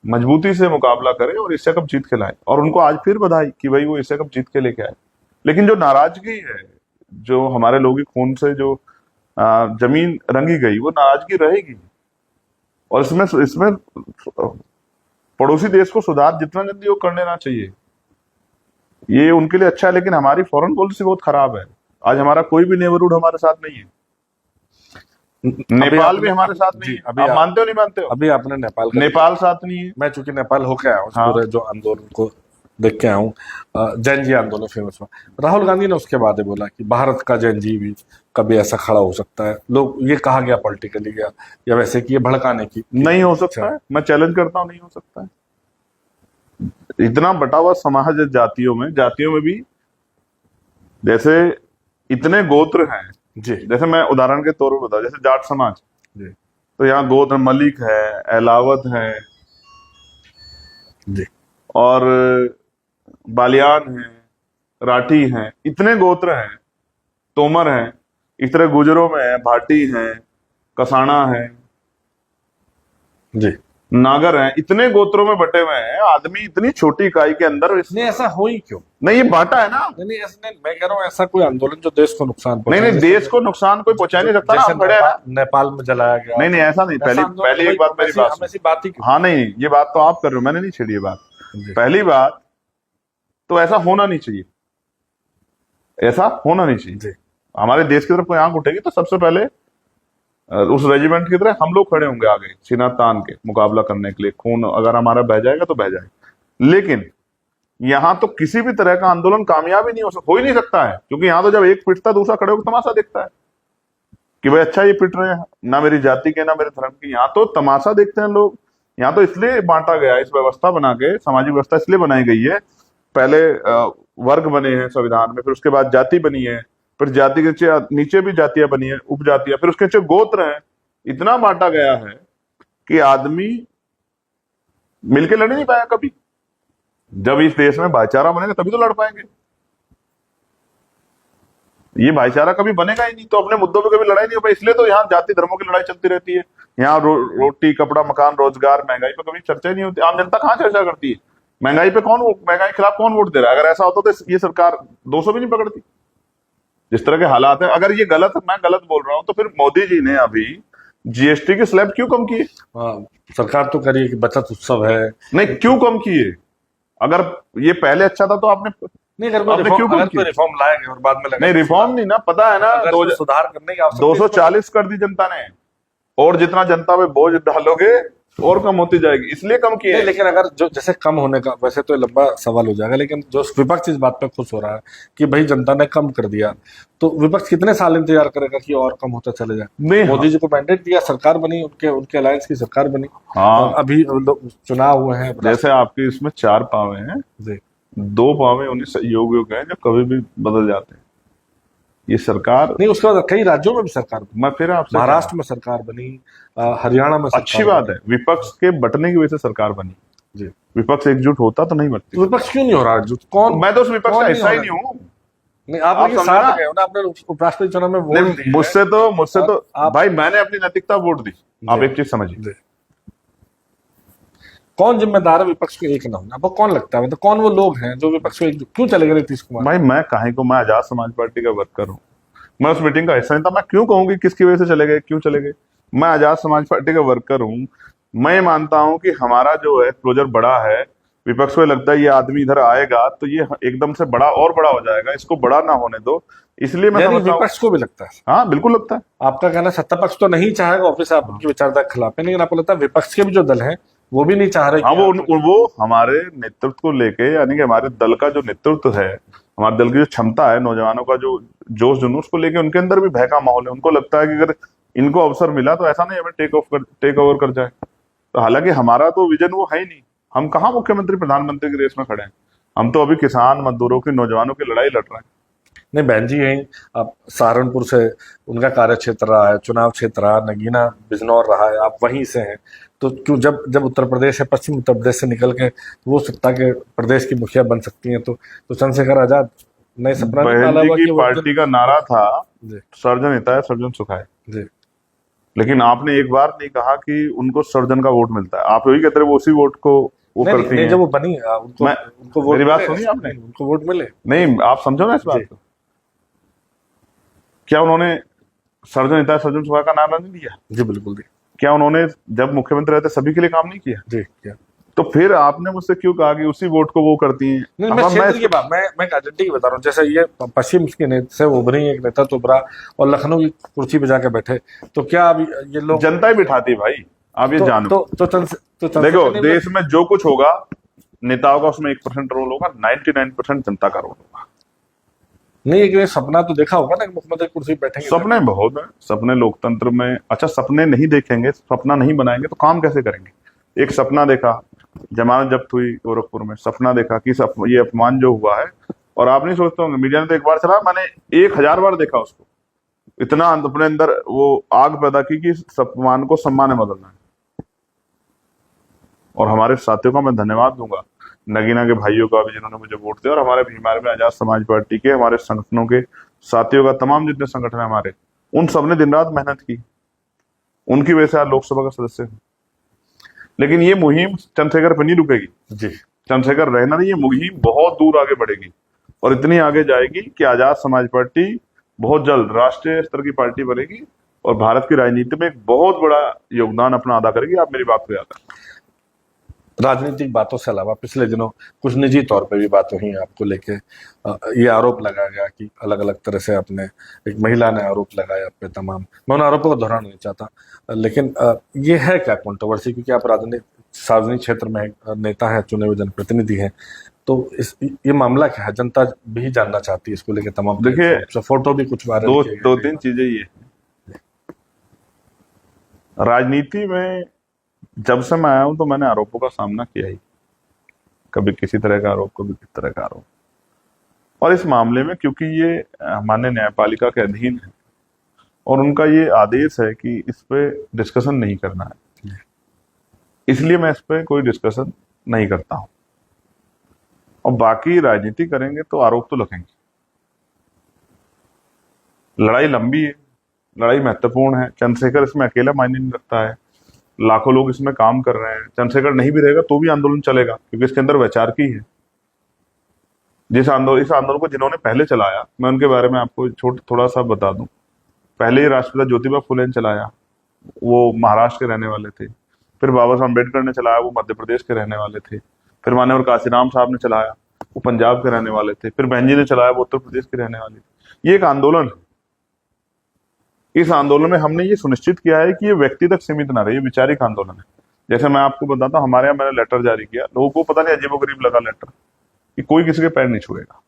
मजबूती से मुकाबला करें और एशिया कप जीत के लाए। और उनको आज फिर बधाई कि भाई वो एशिया कप जीत के लेके आए। लेकिन जो नाराजगी है, जो हमारे लोगों के खून से जो जमीन रंगी गई, वो नाराजगी रहेगी। और इसमें इसमें पड़ोसी देश को सुधार जितना जल्दी वो कर लेना चाहिए, ये उनके लिए अच्छा है। लेकिन हमारी फॉरेन पॉलिसी बहुत खराब है। आज हमारा कोई भी नेबरहुड हमारे साथ नहीं है। नेपाल भी हमारे साथ नहीं है। अभी आप मानते हो नहीं मानते हो? अभी आपने नेपाल साथ नहीं है। मैं चूंकि नेपाल होके आया हूँ, हाँ। पूरे जो आंदोलन को देख के आया हूँ, जैन जी आंदोलन फेमस हुआ। राहुल गांधी ने उसके बाद बोला कि भारत का जैन जी भी कभी ऐसा खड़ा हो सकता है। लोग ये कहा गया पॉलिटिकली या वैसे कि ये भड़काने की। नहीं हो सकता है, मैं चैलेंज करता हूं, नहीं हो सकता है। इतना बटा हुआ समाज है जातियों में भी, जैसे इतने गोत्र हैं जी जैसे मैं उदाहरण के तौर पर बताऊं, जैसे जाट समाज, जी तो यहाँ गोत्र मलिक है, एलावत है, जी और बालियान है, राठी हैं, इतने गोत्र हैं, तोमर हैं, इस तरह गुजरों में है, भाटी हैं, कसाना है, जी। नागर हैं, इतने गोत्रों में बटे हुए हैं। आदमी इतनी छोटी इकाई के अंदर नहीं, ऐसा हो ही क्यों? नहीं, ये बांटा है ना। नहीं, ऐसा नहीं, मैं कह रहा हूँ ऐसा कोई आंदोलन जो देश को नुकसान नहीं, देश को नुकसान कोई पहुंचा नहीं सकता ना। हम खड़े हैं ना। नेपाल में जलाया गया। नहीं, ऐसा नहीं। पहली एक बात मेरी बात, ऐसी बात ही। हाँ, नहीं, ये बात तो आप कर रहे हो, मैंने नहीं छेड़ी ये बात। पहली बात तो ऐसा होना नहीं चाहिए, ऐसा होना नहीं चाहिए। हमारे देश की तरफ कोई आंख उठेगी तो सबसे पहले उस रेजिमेंट की तरह हम लोग खड़े होंगे आगे, सीना तान के मुकाबला करने के लिए। खून अगर हमारा बह जाएगा तो बह जाए, लेकिन यहां तो किसी भी तरह का आंदोलन कामयाब ही नहीं हो ही नहीं सकता है। क्योंकि यहां तो जब एक पिटता दूसरा खड़े होकर तमाशा देखता है कि भाई अच्छा ये पिट रहे हैं, ना मेरी जाति के ना मेरे धर्म के। यहाँ तो तमाशा देखते हैं लोग। यहाँ तो इसलिए बांटा गया, इस व्यवस्था बना के, सामाजिक व्यवस्था इसलिए बनाई गई है। पहले वर्ग बने हैं संविधान में, फिर उसके बाद जाति बनी है, फिर जाति के नीचे भी जातियां बनी है, उपजातियां, फिर उसके नीचे गोत्र हैं। इतना बांटा गया है कि आदमी मिलके लड़ नहीं पाया कभी। जब इस देश में भाईचारा बनेगा तभी तो लड़ पाएंगे। ये भाईचारा कभी बनेगा ही नहीं तो अपने मुद्दों पे कभी लड़ाई नहीं हो पाई। इसलिए तो यहाँ जाति धर्मों की लड़ाई चलती रहती है। यहाँ रोटी कपड़ा मकान रोजगार महंगाई पे कभी चर्चा ही नहीं होती। आम जनता कहाँ चर्चा करती है? महंगाई पे महंगाई के खिलाफ कौन वोट दे रहा है? अगर ऐसा होता तो ये सरकार 200 भी नहीं पकड़ती। जिस तरह के हालात है, अगर ये गलत, मैं गलत बोल रहा हूं तो फिर मोदी जी ने अभी जीएसटी के स्लैब क्यों कम किए? सरकार तो करिए कि बचत उत्सव है, नहीं, क्यों कम किए? अगर ये पहले अच्छा था तो आपने नहीं, अगर कोई रिफॉर्म लाएंगे और बाद में नहीं, रिफॉर्म नहीं ना, पता है ना, सुधार करने की आवश्यकता 240 कर दी जनता ने, और जितना जनता पे बोझ डालोगे और कम होती जाएगी, इसलिए कम किए। लेकिन अगर जो जैसे कम होने का, वैसे तो लंबा सवाल हो जाएगा, लेकिन जो विपक्ष इस बात पे खुश हो रहा है कि भाई जनता ने कम कर दिया, तो विपक्ष कितने साल इंतजार करेगा कि और कम होता चले जाए? नहीं, मोदी जी को मैंडेट दिया, सरकार बनी, उनके अलायंस की सरकार बनी। हाँ, अभी चुनाव हुए हैं। जैसे आपके इसमें 4 पावे हैं, 2 पावे उन्हीं सहयोगियों के हैं जो कभी भी बदल जाते हैं। ये सरकार नहीं, उसके बाद कई राज्यों में भी सरकार बनी। मैं फिर आपसे, महाराष्ट्र में सरकार बनी, हरियाणा में अच्छी बात है, विपक्ष के बटने की वजह से सरकार बनी जी। विपक्ष एकजुट होता तो नहीं बनती। विपक्ष क्यों नहीं हो रहा एकजुट? कौन? मैं तो उस विपक्ष का हिस्सा ही नहीं हूँ। नहीं, आप साथ गए हो ना, आपने उपराष्ट्रपति चुनाव में वोट दिया। मुझसे तो भाई मैंने अपनी नैतिकता वोट दी। आप एक चीज समझिए, कौन जिम्मेदार है विपक्ष को एक ना होना? आपको कौन लगता है, मतलब कौन वो लोग हैं जो विपक्ष को एक, क्यों चले गए नीतीश कुमार? भाई मैं काहे को, मैं आजाद समाज पार्टी का वर्कर हूँ, मैं उस मीटिंग का हिस्सा नहीं था। मैं क्यों कहूंगी किसकी वजह से चले गए, क्यों चले गए? मैं आजाद समाज पार्टी का वर्कर हूँ। मैं मानता हूं कि हमारा जो है क्लोजर बड़ा है। विपक्ष को लगता है ये आदमी इधर आएगा तो ये एकदम से बड़ा और बड़ा हो जाएगा, इसको बड़ा ना होने दो। इसलिए मैं समझता हूं विपक्ष को भी लगता है। हाँ, बिल्कुल लगता है। आपका कहना सत्ता पक्ष तो नहीं चाहेगा, ऑफिस आप उनकी विचारधारा के खिलाफ है, लेकिन आपको लगता है विपक्ष के भी जो दल है वो भी नहीं चाह रहे? हाँ, वो हमारे नेतृत्व को लेके, यानी कि हमारे दल का जो नेतृत्व है, हमारे दल की जो क्षमता है, नौजवानों का जो जोश जुनूस को लेके उनके अंदर भी भय का माहौल है। उनको लगता है कि अगर इनको अवसर मिला तो ऐसा नहीं हमें टेक ओवर कर जाए। तो हालांकि हमारा तो विजन वो है ही नहीं। हम कहाँ मुख्यमंत्री प्रधानमंत्री की रेस में खड़े हैं? हम तो अभी किसान मजदूरों की, नौजवानों की लड़ाई लड़ रहे हैं। नहीं, बहन जी यही आप सहारनपुर से, उनका कार्य क्षेत्र रहा है, चुनाव क्षेत्र रहा, नगीना बिजनौर रहा है, आप वहीं से हैं, तो क्यों जब उत्तर प्रदेश है, पश्चिम उत्तर प्रदेश से निकल के वो सत्ता के प्रदेश की मुखिया बन सकती हैं, तो चंद्रशेखर आजाद नए सपना बहन जी की पार्टी का नारा था सर्जन हिताय सर्जन सुखाय। लेकिन आपने एक बार नहीं कहा कि उनको सर्जन का वोट मिलता है। आप यही कहते रहे वो उसी वोट को वो नहीं करती नहीं, हैं। जब वो बनी उनको मैं उनको वोट मेरी बात मिले, सुनी आपने? उनको वोट मिले। नहीं, आप समझो ना इस बात जी को। क्या उन्होंने सर्जन हिताय सर्जन सभा का नारा नहीं दिया? जी बिल्कुल जी। क्या उन्होंने जब मुख्यमंत्री रहते सभी के लिए काम नहीं किया? जी क्या तो फिर आपने मुझसे क्यों कहा कि उसी वोट को वो करती हैं? नहीं, अब मैं हम क्षेत्र की बात, मैं एक आइडेंटिटी की बता रहा हूँ। जैसे ये पश्चिम के नेता से उभरी एक नेता तो उभरा और लखनऊ की कुर्सी पे जाके बैठे, तो क्या अब ये लोग जनता ही बिठाती है भाई, आप ये जानो। तो चंद्रशेखर देखो, नहीं देश में जो कुछ होगा नेताओं का उसमें 1% रोल होगा, 99% जनता का रोल होगा। नहीं, एक सपना तो देखा होगा ना कि मुख्यमंत्री कुर्सी पे बैठेंगे। सपने बहुत है, सपने लोकतंत्र में। अच्छा, सपने नहीं देखेंगे, सपना नहीं बनाएंगे तो काम कैसे करेंगे? एक सपना देखा, जमानत जब्त हुई गोरखपुर में, सपना देखा कि ये अपमान जो हुआ है, और आप नहीं सोचते होंगे, मीडिया ने तो एक बार चला, मैंने 1000 बार देखा उसको। इतना अपने अंदर वो आग पैदा की कि इस अपमान को सम्मान में बदलना है। और हमारे साथियों का मैं धन्यवाद दूंगा, नगीना के भाइयों का भी जिन्होंने मुझे वोट दिया, और हमारे भीमार में आजाद समाज पार्टी के हमारे संगठनों के साथियों का, तमाम जितने संगठन है हमारे, उन सबने दिन रात मेहनत की। उनकी वजह से आज लोकसभा का सदस्य हूं। लेकिन ये मुहिम चंद्रशेखर पर नहीं रुकेगी जी चंद्रशेखर रहना नहीं, ये मुहिम बहुत दूर आगे बढ़ेगी और इतनी आगे जाएगी कि आजाद समाज पार्टी बहुत जल्द राष्ट्रीय स्तर की पार्टी बनेगी और भारत की राजनीति में एक बहुत बड़ा योगदान अपना अदा करेगी। आप मेरी बात को याद रखें। राजनीतिक बातों से अलावा पिछले दिनों कुछ निजी तौर पे भी बात हुई आपको लेके। ये आरोप लगाया गया कि अलग अलग तरह से अपने, एक महिला ने आरोप लगाया आप पे तमाम, मैं उन आरोपों को दोहराना नहीं चाहता, लेकिन ये है क्या कंट्रोवर्सी? क्योंकि आप राजनीतिक सार्वजनिक क्षेत्र में एक नेता है, चुने हुए जनप्रतिनिधि हैं, तो ये मामला क्या है? जनता भी जानना चाहती है इसको लेके तमाम। देखिए, फोटो भी कुछ वायरल दो किए गए दो थे। तीन चीजें ये राजनीति में, जब से मैं आया हूं तो मैंने आरोपों का सामना किया ही, कभी किसी तरह का आरोप, कभी किस तरह का आरोप। और इस मामले में क्योंकि ये माननीय न्यायपालिका के अधीन है और उनका ये आदेश है कि इस पे डिस्कशन नहीं करना है, इसलिए मैं इस पे कोई डिस्कशन नहीं करता हूं। और बाकी राजनीति करेंगे तो आरोप तो लगेंगे। लड़ाई लंबी है, लड़ाई महत्वपूर्ण है। चंद्रशेखर इसमें अकेला मायने नहीं रखता है, लाखों लोग इसमें काम कर रहे हैं। चंद्रशेखर नहीं भी रहेगा तो भी आंदोलन चलेगा, क्योंकि इसके अंदर वैचारिकी है। इस आंदोलन को जिन्होंने पहले चलाया, मैं उनके बारे में आपको थोड़ा सा बता दूं। पहले ही राष्ट्रपिता ज्योतिबा फुले ने चलाया, वो महाराष्ट्र के रहने वाले थे। फिर बाबा साहब अम्बेडकर ने चलाया, वो मध्य प्रदेश के रहने वाले थे। फिर मान्यवर काशीराम साहब ने चलाया, वो पंजाब के रहने वाले थे। फिर बहन जी ने चलाया, वो उत्तर प्रदेश के रहने वाले थे। ये एक आंदोलन है। इस आंदोलन में हमने ये सुनिश्चित किया है कि ये व्यक्ति तक सीमित ना रहे, ये वैचारिक आंदोलन है। जैसे मैं आपको बताता हूँ, हमारे यहाँ मैंने लेटर जारी किया, लोगों को पता नहीं अजीबोगरीब लगा लेटर, कि कोई किसी के पैर नहीं छुएगा।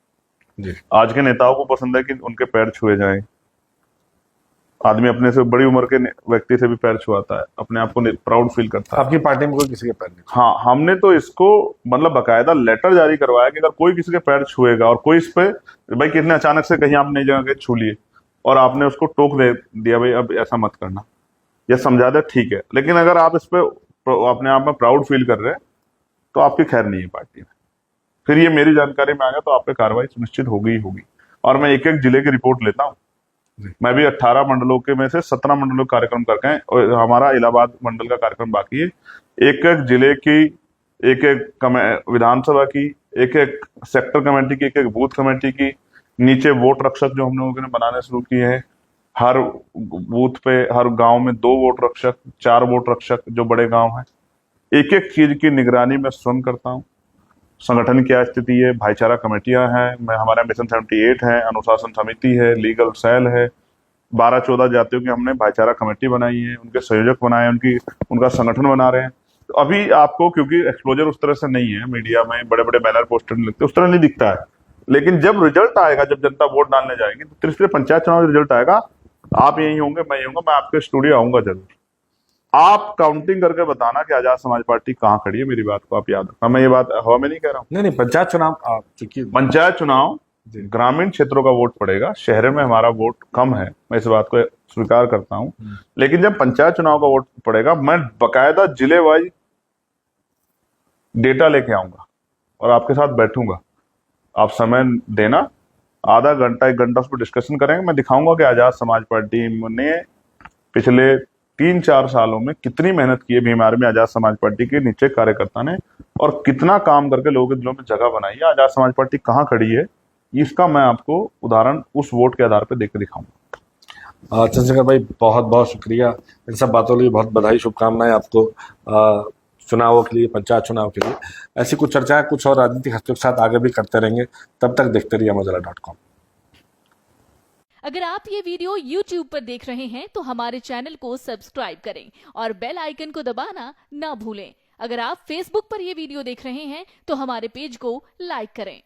जी आज के नेताओं को पसंद है कि उनके पैर छुए जाएं। आदमी अपने से बड़ी उम्र के व्यक्ति से भी पैर छुआता है, अपने आप को प्राउड फील करता है। आपकी पार्टी में कोई किसी के पैर नहीं? हाँ, हमने तो इसको मतलब बकायदा लेटर जारी करवाया कि अगर कोई किसी के पैर छुएगा और कोई इस पे, भाई कितने अचानक से कहीं आप नई जगह के छू लिए और आपने उसको टोक दे दिया, भाई अब ऐसा मत करना, या समझा दे, ठीक है, लेकिन अगर आप इस पे अपने आप में प्राउड फील कर रहे हैं तो आपकी खैर नहीं है पार्टी में। फिर ये मेरी जानकारी में आ गया तो आप पे कार्रवाई सुनिश्चित होगी ही होगी। और मैं एक एक जिले की रिपोर्ट लेता हूँ। मैं भी 18 मंडलों के में से 17 मंडलों का कार्यक्रम करके हैं और हमारा इलाहाबाद मंडल का कार्यक्रम बाकी है। एक एक जिले की, एक एक विधानसभा की, एक एक सेक्टर कमेटी की, एक एक बूथ कमेटी की, नीचे वोट रक्षक जो हम लोगों ने बनाने शुरू किए हैं। हर बूथ पे, हर गांव में 2 वोट रक्षक, 4 वोट रक्षक जो बड़े गांव हैं। एक एक चीज की निगरानी मैं स्वयं करता हूँ। संगठन की क्या स्थिति है, भाईचारा कमेटियां हैं, मैं हमारा मिशन 78 है, अनुशासन समिति है, लीगल सेल है, 12-14 जातियों की हमने भाईचारा कमेटी बनाई है, उनके संयोजक बनाए, उनका संगठन बना रहे हैं। तो अभी आपको क्योंकि एक्सपोजर उस तरह से नहीं है, मीडिया में बड़े बड़े बैनर पोस्टर नहीं लगते, उस तरह नहीं दिखता है, लेकिन जब रिजल्ट आएगा, जब जनता वोट डालने जाएगी, तो तीसरे पंचायत चुनाव रिजल्ट आएगा, आप यही होंगे, मैं यही होऊंगा, मैं आपके स्टूडियो आऊंगा जरूर। आप काउंटिंग करके बताना कि आजाद समाज पार्टी कहाँ खड़ी है। मेरी बात को आप याद रखना, मैं ये बात हवा में नहीं कह रहा हूँ। नहीं, पंचायत चुनाव चूंकि पंचायत चुनाव ग्रामीण क्षेत्रों का वोट पड़ेगा, शहर में हमारा वोट कम है, मैं इस बात को स्वीकार करता हूं। लेकिन जब पंचायत चुनाव का वोट पड़ेगा, मैं बकायदा जिले वाइज डेटा लेके आऊंगा और आपके साथ बैठूंगा। आप समय देना, आधा घंटा 1 घंटा उस पर डिस्कशन करेंगे। मैं दिखाऊंगा कि आजाद समाज पार्टी ने पिछले 3-4 सालों में कितनी मेहनत की है भीम आर्मी आजाद समाज पार्टी के नीचे कार्यकर्ता ने, और कितना काम करके लोगों के दिलों में जगह बनाई है। आजाद समाज पार्टी कहाँ खड़ी है, इसका मैं आपको उदाहरण उस वोट के आधार पर देकर दिखाऊंगा। चंद्रशेखर भाई, बहुत बहुत शुक्रिया इन सब बातों के लिए। बहुत बधाई, शुभकामनाएं आपको चुनावों के लिए, पंचायत चुनाव के लिए। ऐसी कुछ चर्चाएं कुछ और राजनीतिक हस्तियों के साथ आगे भी करते रहेंगे। तब तक देखते रहिए अमरउजाला.com। अगर आप ये वीडियो YouTube पर देख रहे हैं तो हमारे चैनल को सब्सक्राइब करें और बेल आइकन को दबाना ना भूलें। अगर आप Facebook पर ये वीडियो देख रहे हैं तो हमारे पेज को लाइक करें।